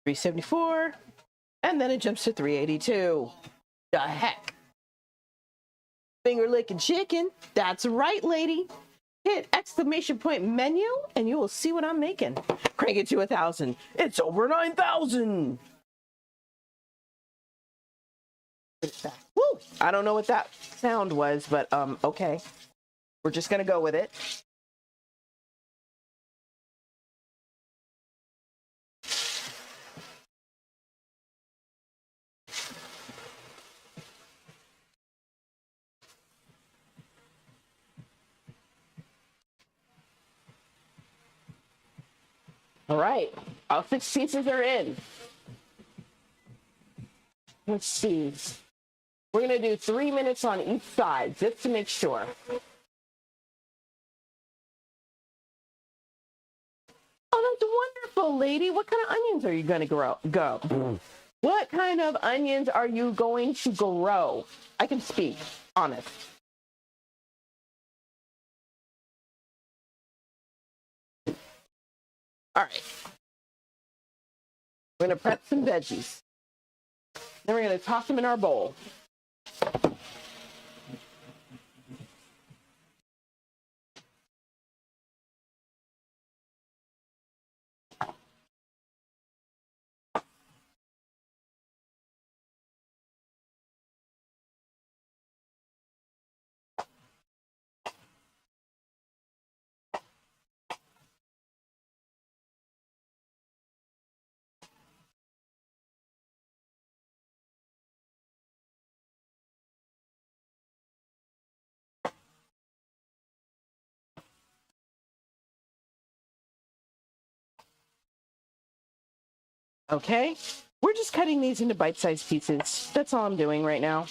S1: $374, and then it jumps to 382. The heck? Finger licking chicken. That's right, lady. Hit exclamation point menu, and you will see what I'm making. Crank it to 1,000. It's over 9,000. Woo! I don't know what that sound was, but okay. We're just gonna go with it. All right, all 6 pieces are in. Let's see. We're gonna do 3 minutes on each side, just to make sure. Oh, that's wonderful, lady. What kind of onions are you gonna go? What kind of onions are you going to grow? I can speak, honest. All right. We're gonna prep some veggies. Then we're gonna toss them in our bowl. Okay, we're just cutting these into bite-sized pieces. That's all I'm doing right now.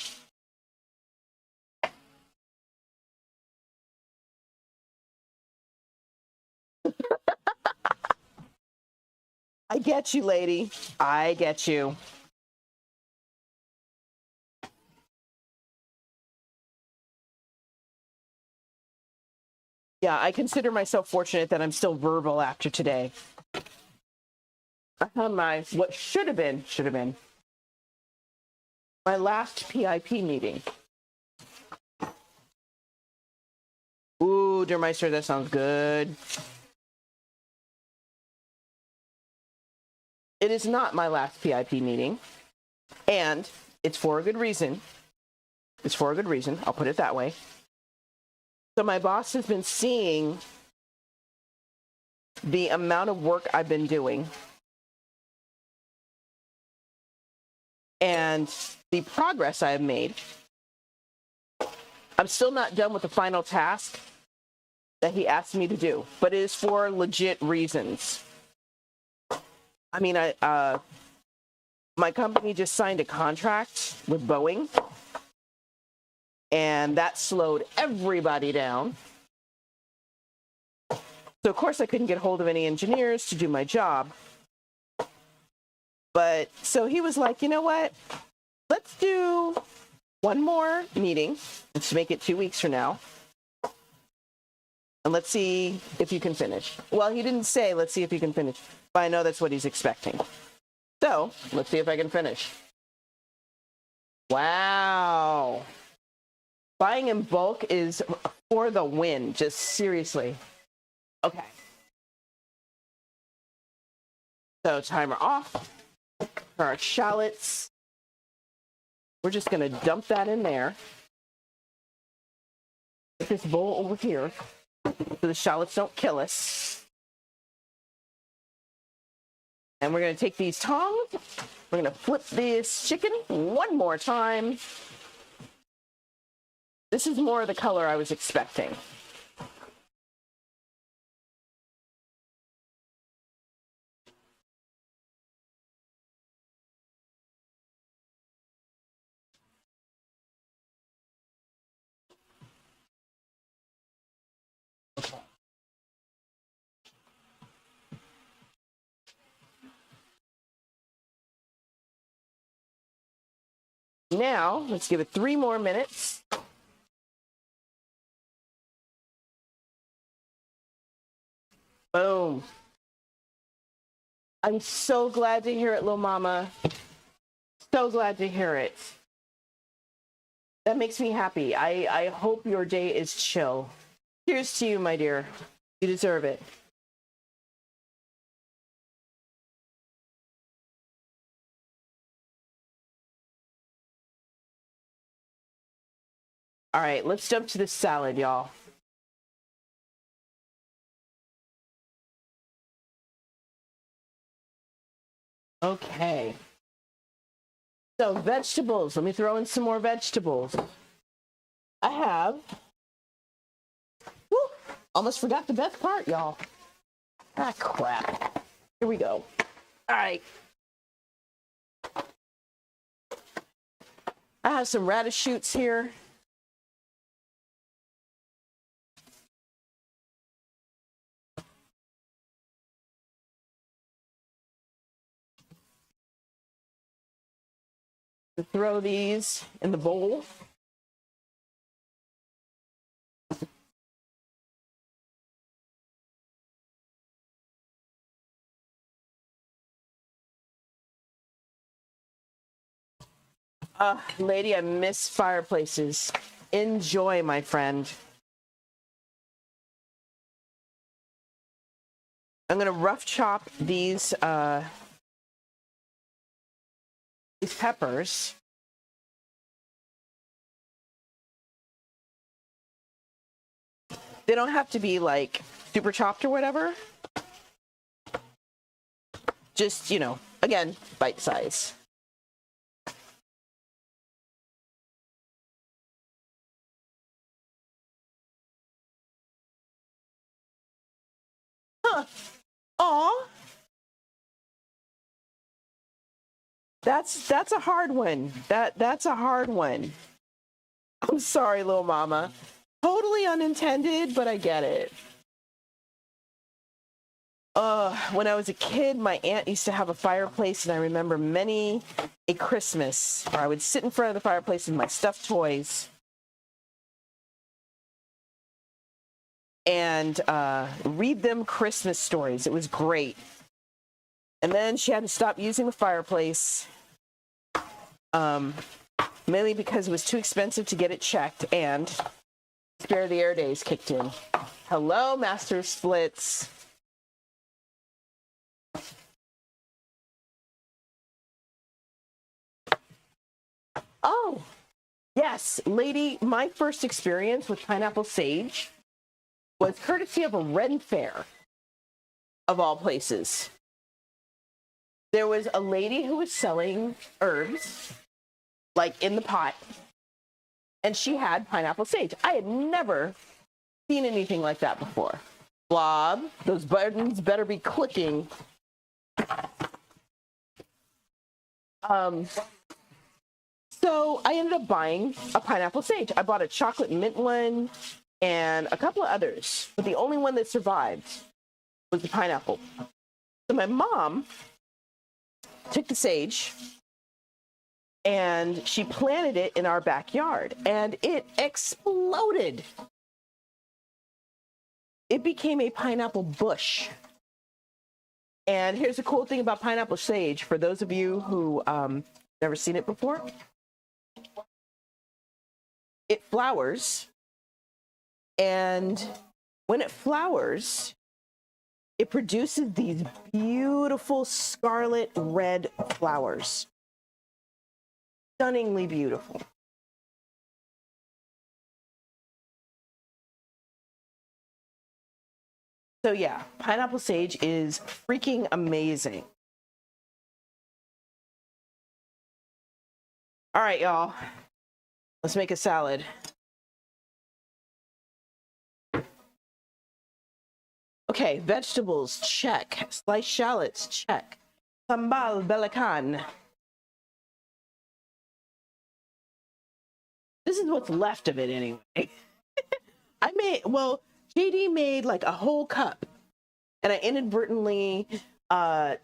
S1: I get you, lady. I get you. Yeah, I consider myself fortunate that I'm still verbal after today. I had my, what should have been my last PIP meeting. Ooh, Dermeister, that sounds good. It is not my last PIP meeting, and it's for a good reason. It's for a good reason. I'll put it that way. So my boss has been seeing the amount of work I've been doing and the progress I have made. I'm still not done with the final task that he asked me to do, but it is for legit reasons. I mean, my company just signed a contract with Boeing, and that slowed everybody down. So of course I couldn't get hold of any engineers to do my job. But so he was like, you know what? Let's do one more meeting. Let's make it 2 weeks from now. And let's see if you can finish. Well, he didn't say, let's see if you can finish, but I know that's what he's expecting. So let's see if I can finish. Wow. Buying in bulk is for the win, just seriously. Okay. So timer off. For our shallots, we're just going to dump that in there. Put this bowl over here so the shallots don't kill us. And we're going to take these tongs. We're going to flip this chicken one more time. This is more of the color I was expecting. Now, let's give it 3 more minutes. Boom. I'm so glad to hear it, little mama. So glad to hear it. That makes me happy. I hope your day is chill. Cheers to you, my dear. You deserve it. All right, let's jump to the salad, y'all. Okay. So vegetables, let me throw in some more vegetables. I have, almost forgot the best part, y'all. Ah, crap. Here we go. All right. I have some radish shoots here. To throw these in the bowl. Lady, I miss fireplaces. Enjoy, my friend. I'm gonna rough chop these peppers. They don't have to be like super chopped or whatever. Just, you know, again, bite size. Huh. Aw. That's a hard one. That's a hard one. I'm sorry, little mama. Totally unintended, but I get it. When I was a kid, my aunt used to have a fireplace, and I remember many a Christmas where I would sit in front of the fireplace with my stuffed toys and read them Christmas stories. It was great. And then she had to stop using the fireplace, mainly because it was too expensive to get it checked, and Spare the Air days kicked in. Hello, Master Splits. Oh, yes, lady, my first experience with pineapple sage was courtesy of a Ren Fair, of all places. There was a lady who was selling herbs, like in the pot, and she had pineapple sage. I had never seen anything like that before. Blob, those buttons better be clicking. So I ended up buying a pineapple sage. I bought a chocolate mint one and a couple of others, but the only one that survived was the pineapple. So my mom took the sage and she planted it in our backyard, and it exploded. It became a pineapple bush. And here's the cool thing about pineapple sage, for those of you who never seen it before. It flowers, and when it flowers, it produces these beautiful scarlet red flowers. Stunningly beautiful. So yeah, pineapple sage is freaking amazing. All right, y'all. Let's make a salad. Okay, vegetables, check. Sliced shallots, check. Sambal belacan. This is what's left of it anyway. JD made like a whole cup, and I inadvertently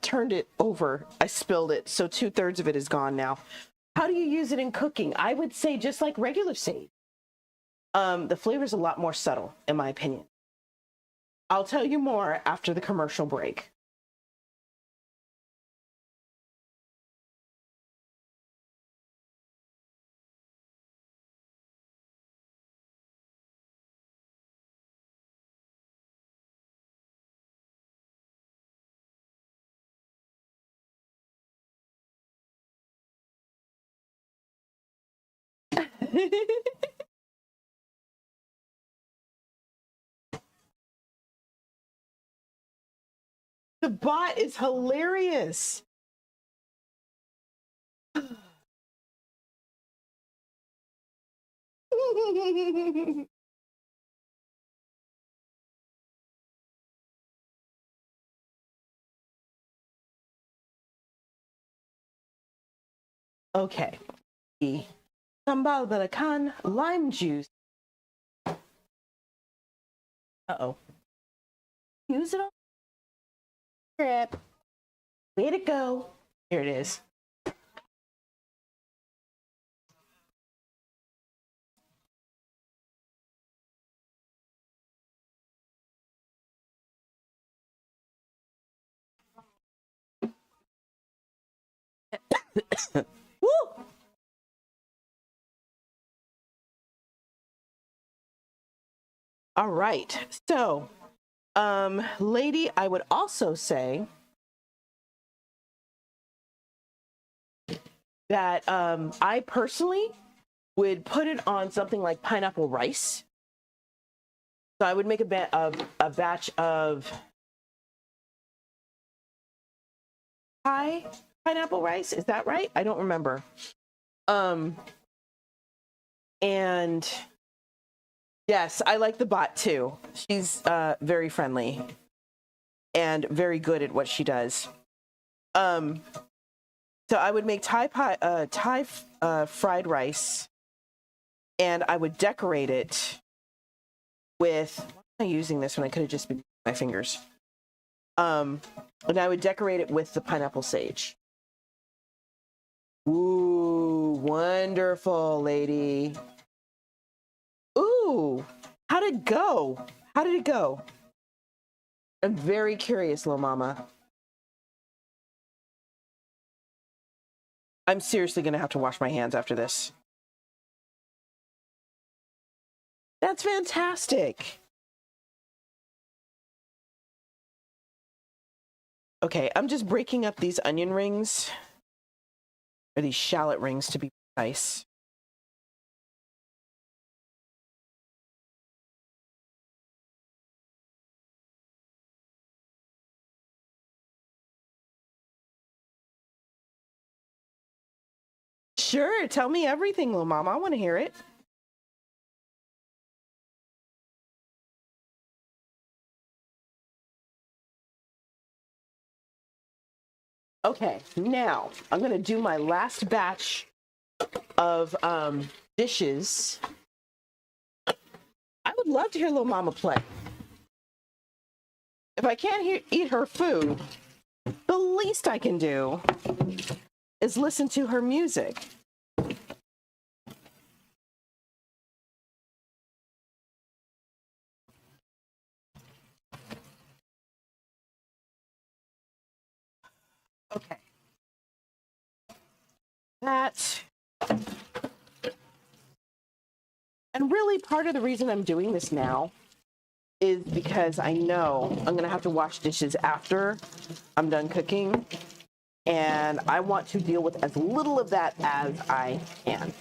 S1: turned it over. I spilled it, so 2/3 of it is gone now. How do you use it in cooking? I would say just like regular sage. The flavor's a lot more subtle, in my opinion. I'll tell you more after the commercial break. The bot is hilarious. Okay. Sambal belacan, lime juice. Uh-oh. Use it on trip. Way to go. Here it is. Woo! All right. So, lady, I would also say that I personally would put it on something like pineapple rice. So I would make a batch of Thai pineapple rice. Is that right? I don't remember. And yes, I like the bot too. She's very friendly and very good at what she does. So I would make Thai fried rice, and I would decorate it with, why am I using this when I could have just been my fingers? And I would decorate it with the pineapple sage. Ooh, wonderful, lady. Ooh, how'd it go? How did it go? I'm very curious, little mama. I'm seriously gonna have to wash my hands after this. That's fantastic. Okay, I'm just breaking up these onion rings, or these shallot rings to be precise. Sure, tell me everything, little mama. I want to hear it. Okay, now I'm going to do my last batch of dishes. I would love to hear Little Mama play. If I can't eat her food, the least I can do is listen to her music. Okay. That. And really part of the reason I'm doing this now is because I know I'm going to have to wash dishes after I'm done cooking. And I want to deal with as little of that as I can.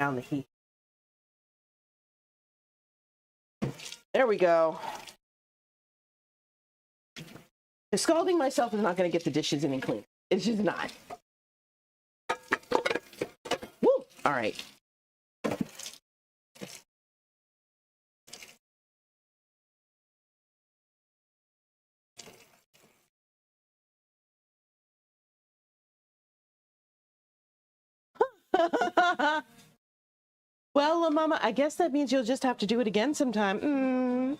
S1: Down the heat. There we go. Scalding myself is not going to get the dishes any cleaner. It's just not. Woo! All right. Well, Mama, I guess that means you'll just have to do it again sometime.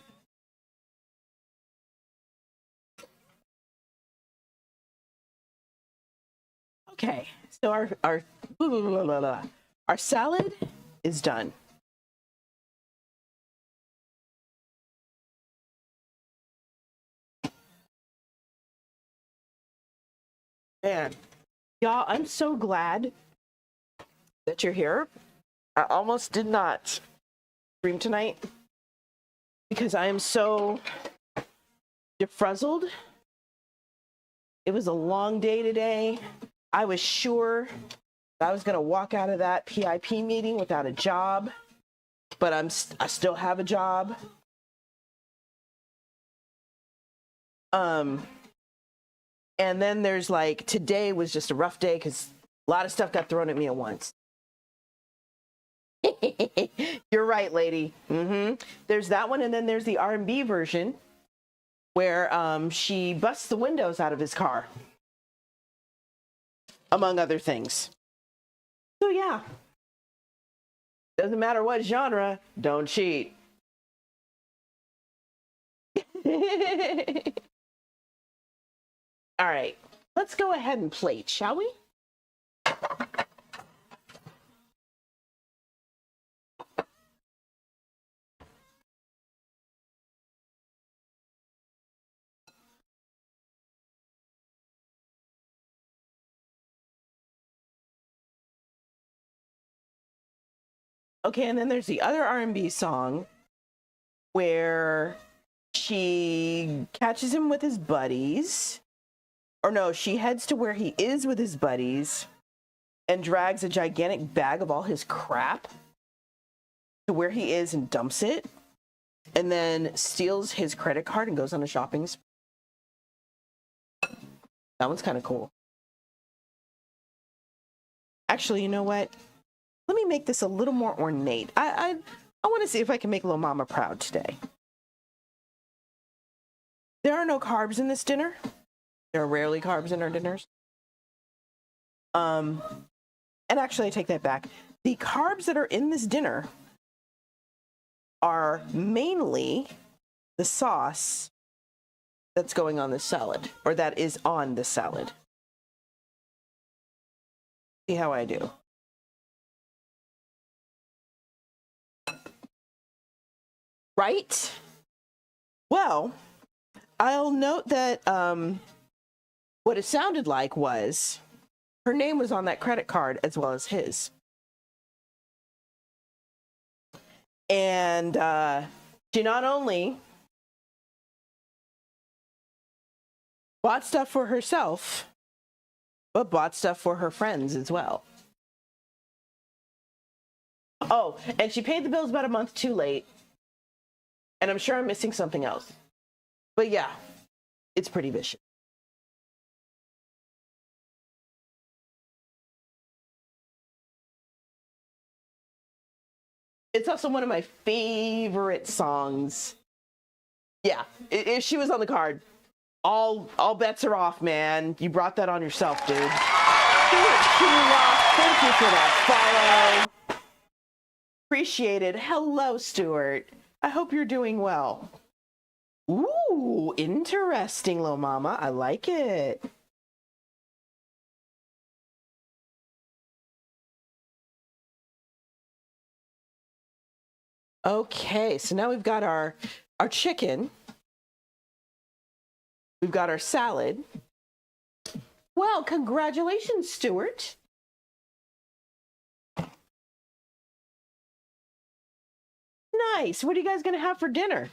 S1: Okay, so our salad is done. Man, y'all, I'm so glad that you're here. I almost did not stream tonight because I am so defruzzled. It was a long day today. I was sure I was going to walk out of that PIP meeting without a job, but I still have a job. And then there's like, today was just a rough day because a lot of stuff got thrown at me at once. You're right, lady. There's that one, and then there's the R&B version where she busts the windows out of his car, among other things. So yeah, doesn't matter what genre, don't cheat. All right, let's go ahead and plate, shall we? Okay, and then there's the other R&B song where she catches him with his buddies. Or no, she heads to where he is with his buddies and drags a gigantic bag of all his crap to where he is and dumps it. And then steals his credit card and goes on a shopping spree. That one's kind of cool. Actually, you know what? Let me make this a little more ornate. I want to see if I can make Little Mama proud today. There are no carbs in this dinner. There are rarely carbs in our dinners. And actually, I take that back. The carbs that are in this dinner are mainly the sauce that's going on the salad, or that is on the salad. See how I do. Right? Well, I'll note that what it sounded like was her name was on that credit card as well as his. And she not only bought stuff for herself, but bought stuff for her friends as well. Oh, and she paid the bills about a month too late. And I'm sure I'm missing something else. But yeah, it's pretty vicious. It's also one of my favorite songs. Yeah, if she was on the card, all bets are off, man. You brought that on yourself, dude. Thank you for that follow. Appreciate it. Hello, Stuart. I hope you're doing well. Ooh, interesting, little mama. I like it. Okay, so now we've got our chicken. We've got our salad. Well, congratulations, Stuart. Nice. What are you guys going to have for dinner?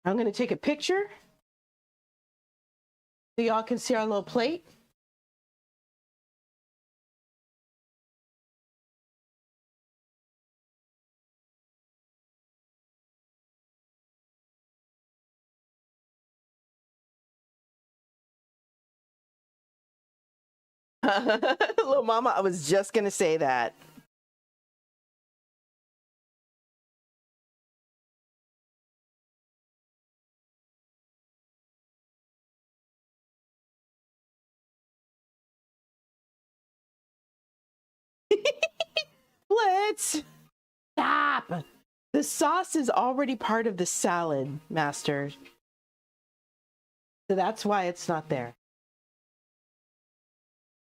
S1: I'm going to take a picture so y'all can see our little plate. Little mama, I was just going to say that. Blitz! Stop! The sauce is already part of the salad, Master. So that's why it's not there.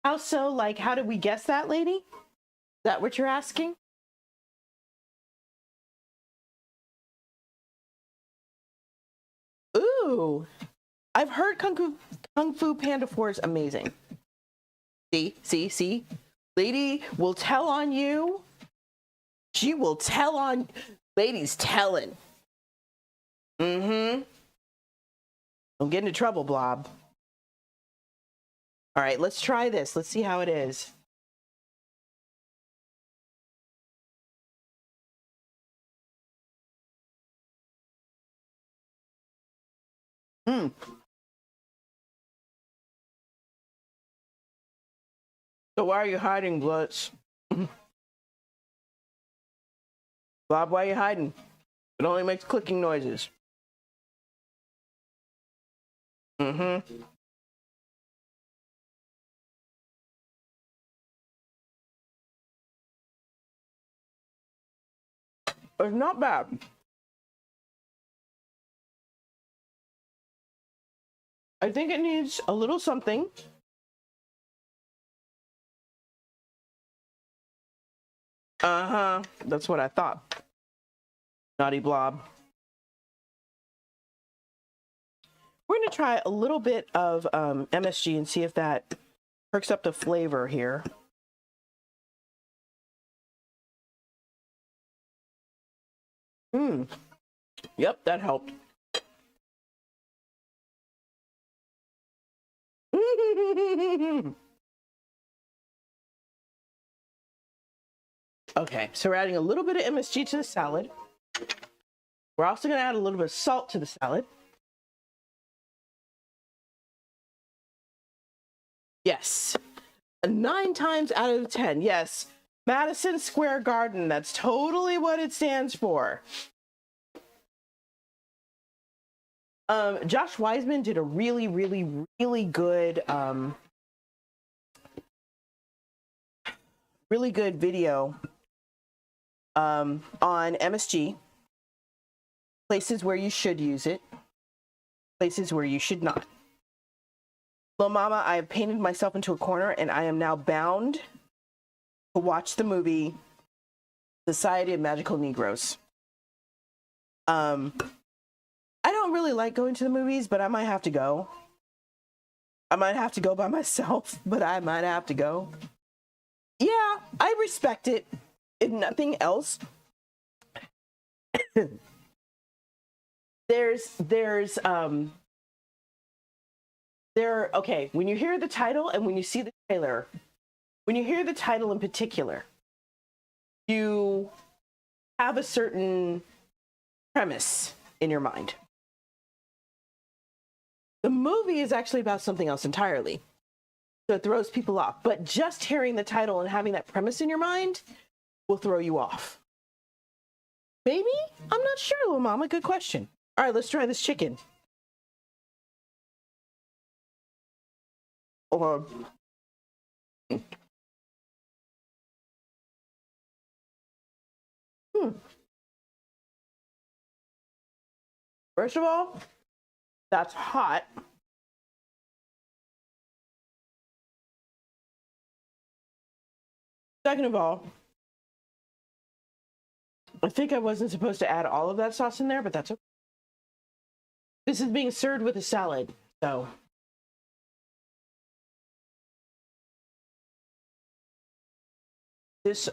S1: How so? Like, how did we guess that, lady? Is that what you're asking? Ooh! I've heard Kung Fu Panda 4 is amazing. See? Lady will tell on you. She will tell on... Lady's telling. Mm-hmm. Don't get into trouble, Blob. All right, let's try this. Let's see how it is. So why are you hiding, Blitz? Bob, why are you hiding? It only makes clicking noises. Mm-hmm. It's not bad. I think it needs a little something. Uh-huh. That's what I thought. Naughty Blob. We're going to try a little bit of MSG and see if that perks up the flavor here. Yep, that helped. Okay, so we're adding a little bit of MSG to the salad. We're also going to add a little bit of salt to the salad. Yes. 9 times out of 10. Yes. Madison Square Garden. That's totally what it stands for. Josh Wiseman did a really good video on MSG. Places where you should use it. Places where you should not. Little mama, I have painted myself into a corner and I am now bound to watch the movie Society of Magical Negroes. I don't really like going to the movies, but I might have to go. I might have to go by myself, but I might have to go. Yeah, I respect it. If nothing else, okay, when you hear the title and when you see the trailer, when you hear the title in particular, you have a certain premise in your mind. The movie is actually about something else entirely. So it throws people off. But just hearing the title and having that premise in your mind will throw you off. Maybe? I'm not sure, little mama. Good question. All right, let's try this chicken. Or First of all, that's hot. Second of all, I think I wasn't supposed to add all of that sauce in there, but that's okay. This is being served with a salad, so. This,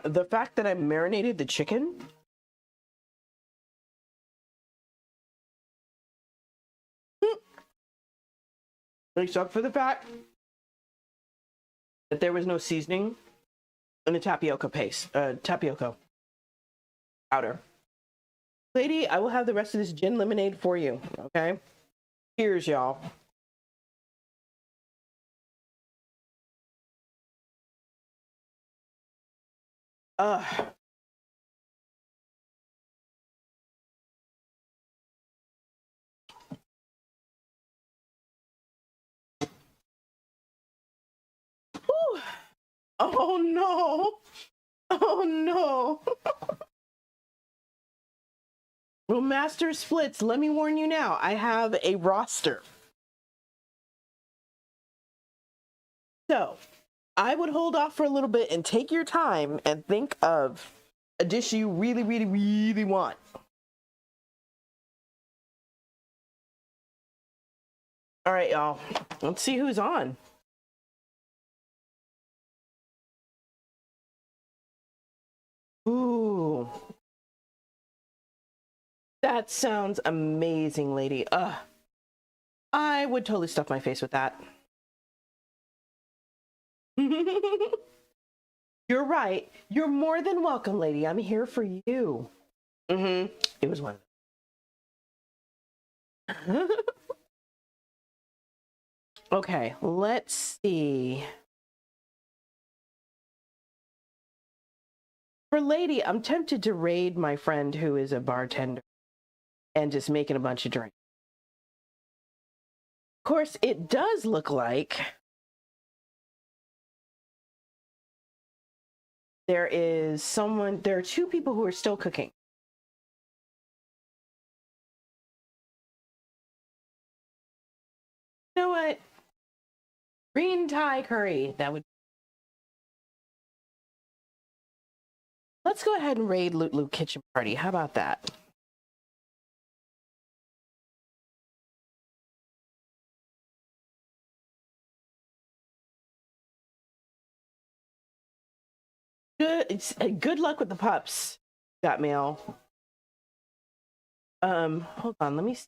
S1: the fact that I marinated the chicken except for the fact that there was no seasoning in the tapioca paste, tapioca powder. Lady, I will have the rest of this gin lemonade for you, okay? Cheers, y'all. Whew. Oh no. Oh no. Well, Master Splits, let me warn you now. I have a roster. So, I would hold off for a little bit and take your time and think of a dish you really, really, really want. All right, y'all. Let's see who's on. Ooh. That sounds amazing, lady. I would totally stuff my face with that. You're right. You're more than welcome, lady. I'm here for you. It was one of them. Okay, let's see. For lady, I'm tempted to raid my friend who is a bartender and just making a bunch of drinks. Of course, it does look like there are two people who are still cooking. You know what? Green Thai curry, that would. Let's go ahead and raid Loot Loot Kitchen Party. How about that? Good luck with the pups. Got mail. Hold on, let me see.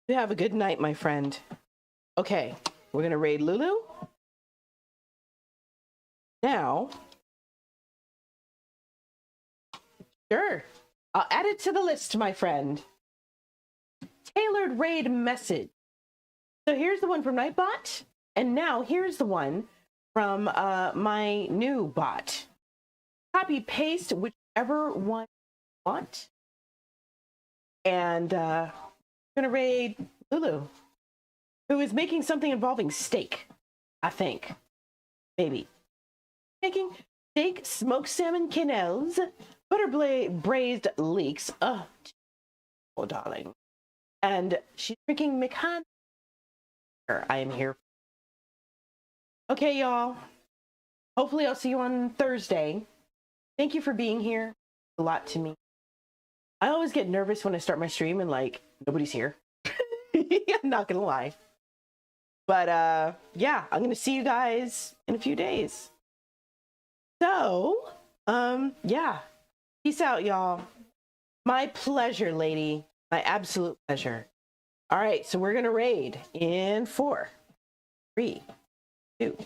S1: You have a good night, my friend. Okay, we're gonna raid Lulu. Now, sure, I'll add it to the list, my friend. Tailored raid message. So here's the one from Nightbot, and now here's the one from my new bot. Copy paste whichever one you want, and I'm gonna raid Lulu, who is making something involving steak. I think, maybe making steak, smoked salmon quenelles, butter braised leeks. Oh, darling. And she's drinking Mikan. I am here. Okay, y'all. Hopefully I'll see you on Thursday. Thank you for being here. A lot to me. I always get nervous when I start my stream and like nobody's here. I'm not gonna lie. But yeah, I'm gonna see you guys in a few days. So, yeah. Peace out, y'all. My pleasure, lady. My absolute pleasure. All right, so we're gonna raid in 4, 3, 2.